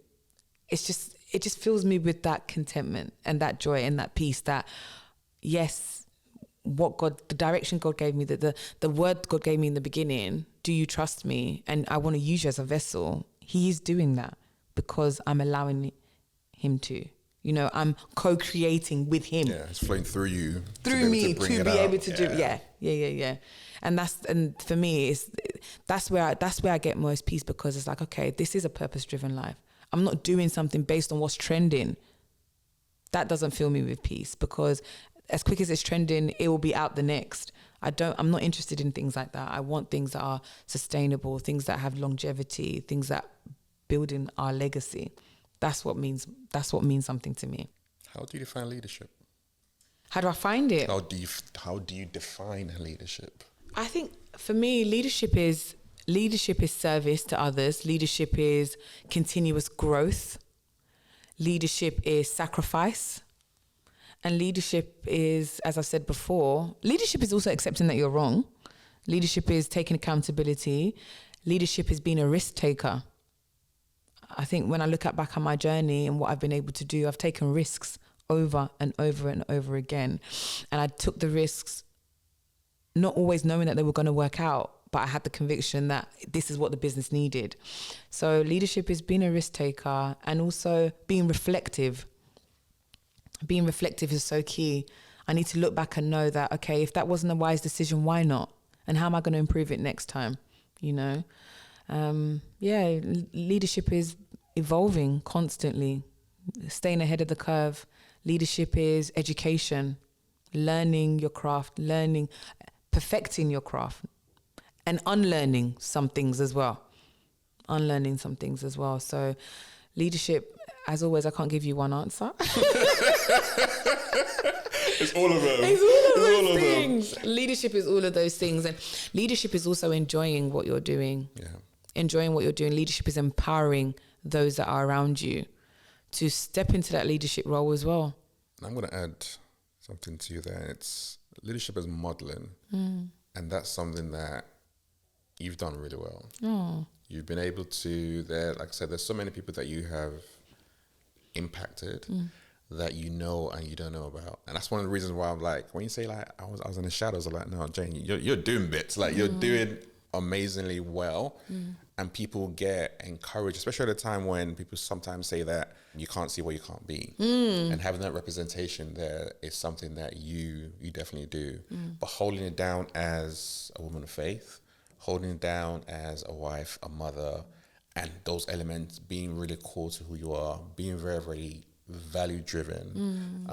it just fills me with that contentment and that joy and that peace that, yes, the direction God gave me, the word God gave me in the beginning, do you trust me? And I want to use you as a vessel. He is doing that because I'm allowing him to. You know, I'm co-creating with him. Yeah, it's flowing through you. Through me to be able to do it. Yeah. And for me, that's where I get most peace, because it's like, okay, this is a purpose-driven life. I'm not doing something based on what's trending. That doesn't fill me with peace, because as quick as it's trending, it will be out the next. I'm not interested in things like that. I want things that are sustainable, things that have longevity, things that build in our legacy. That's what means something to me. How do you define leadership? How do I find it? How do you define leadership? I think for me, leadership is service to others. Leadership is continuous growth. Leadership is sacrifice. And leadership is, as I've said before, leadership is also accepting that you're wrong. Leadership is taking accountability. Leadership is being a risk taker. I think when I look back on my journey and what I've been able to do, I've taken risks over and over and over again. And I took the risks not always knowing that they were going to work out, but I had the conviction that this is what the business needed. So leadership is being a risk taker and also being reflective. Being reflective is so key. I need to look back and know that, okay, if that wasn't a wise decision, why not? And how am I going to improve it next time? You know? Leadership is evolving constantly, staying ahead of the curve. Leadership is education, learning your craft, perfecting your craft, and unlearning some things as well. So leadership, as always, I can't give you one answer. It's all of them. It's all of those things. Leadership is all of those things. And leadership is also enjoying what you're doing. Yeah. Enjoying what you're doing. Leadership is empowering those that are around you to step into that leadership role as well. I'm going to add something to you there. It's leadership is modeling. And that's something that you've done really well. Oh. You've been able to, like I said, there's so many people that you have impacted that you know and you don't know about. And that's one of the reasons why I'm like, when you say like, I was in the shadows, I'm like, no, Jayne, you're doing bits. Like you're doing amazingly well. And people get encouraged, especially at a time when people sometimes say that you can't see what you can't be. And having that representation there is something that you definitely do. But holding it down as a woman of faith, holding it down as a wife, a mother, and those elements being really core to who you are, being very, very value driven,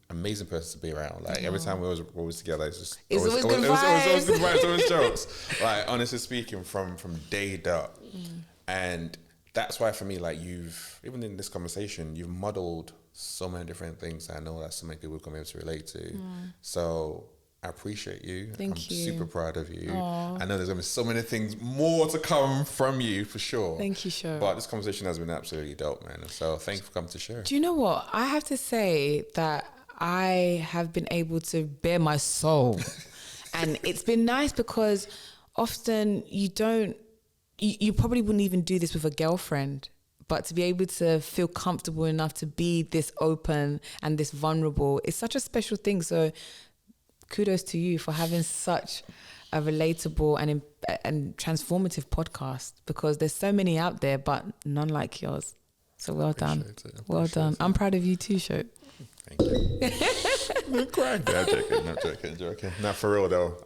amazing person to be around. Like every time we was together, it's always good vibes, always jokes. Like honestly speaking, from day dot, and that's why for me, like even in this conversation, you've modeled so many different things. I know that so many people can be able to relate to. So I appreciate you. I'm super proud of you. Aww. I know there's going to be so many things more to come from you for sure. Thank you, Sure. But this conversation has been absolutely dope, man. So thanks for coming to share. Do you know what? I have to say that I have been able to bare my soul. And it's been nice because often you probably wouldn't even do this with a girlfriend. But to be able to feel comfortable enough to be this open and this vulnerable, it's such a special thing. So kudos to you for having such a relatable and transformative podcast, because there's so many out there, but none like yours. So well done. Well done. I'm proud of you too, Sho. Thank you. I'm crying. No, joking. Now, for real though,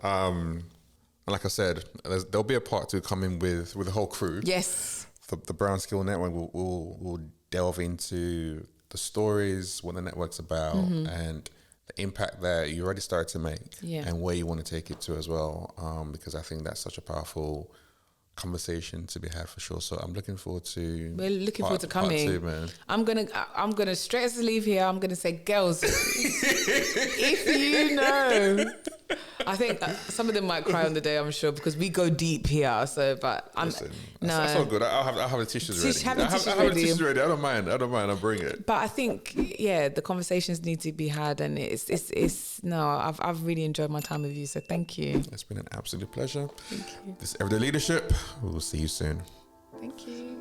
like I said, there'll be a part 2 coming with the whole crew. Yes. The Brown Skill Network will delve into the stories, what the network's about, and the impact that you already started to make, and where you want to take it to as well. Because I think that's such a powerful conversation to be had for sure. So I'm looking forward to. We're looking forward to coming. Part 2, man. I'm gonna straight as I leave here. I'm gonna say, girls, if you know. I think some of them might cry on the day, I'm sure, because we go deep here. So, but Listen, that's all good. I'll have the tissues ready. Have the tissues ready. I don't mind. I'll bring it. But I think, the conversations need to be had, and I've really enjoyed my time with you. So thank you. It's been an absolute pleasure. Thank you. This is Everyday Leadership. We'll see you soon. Thank you.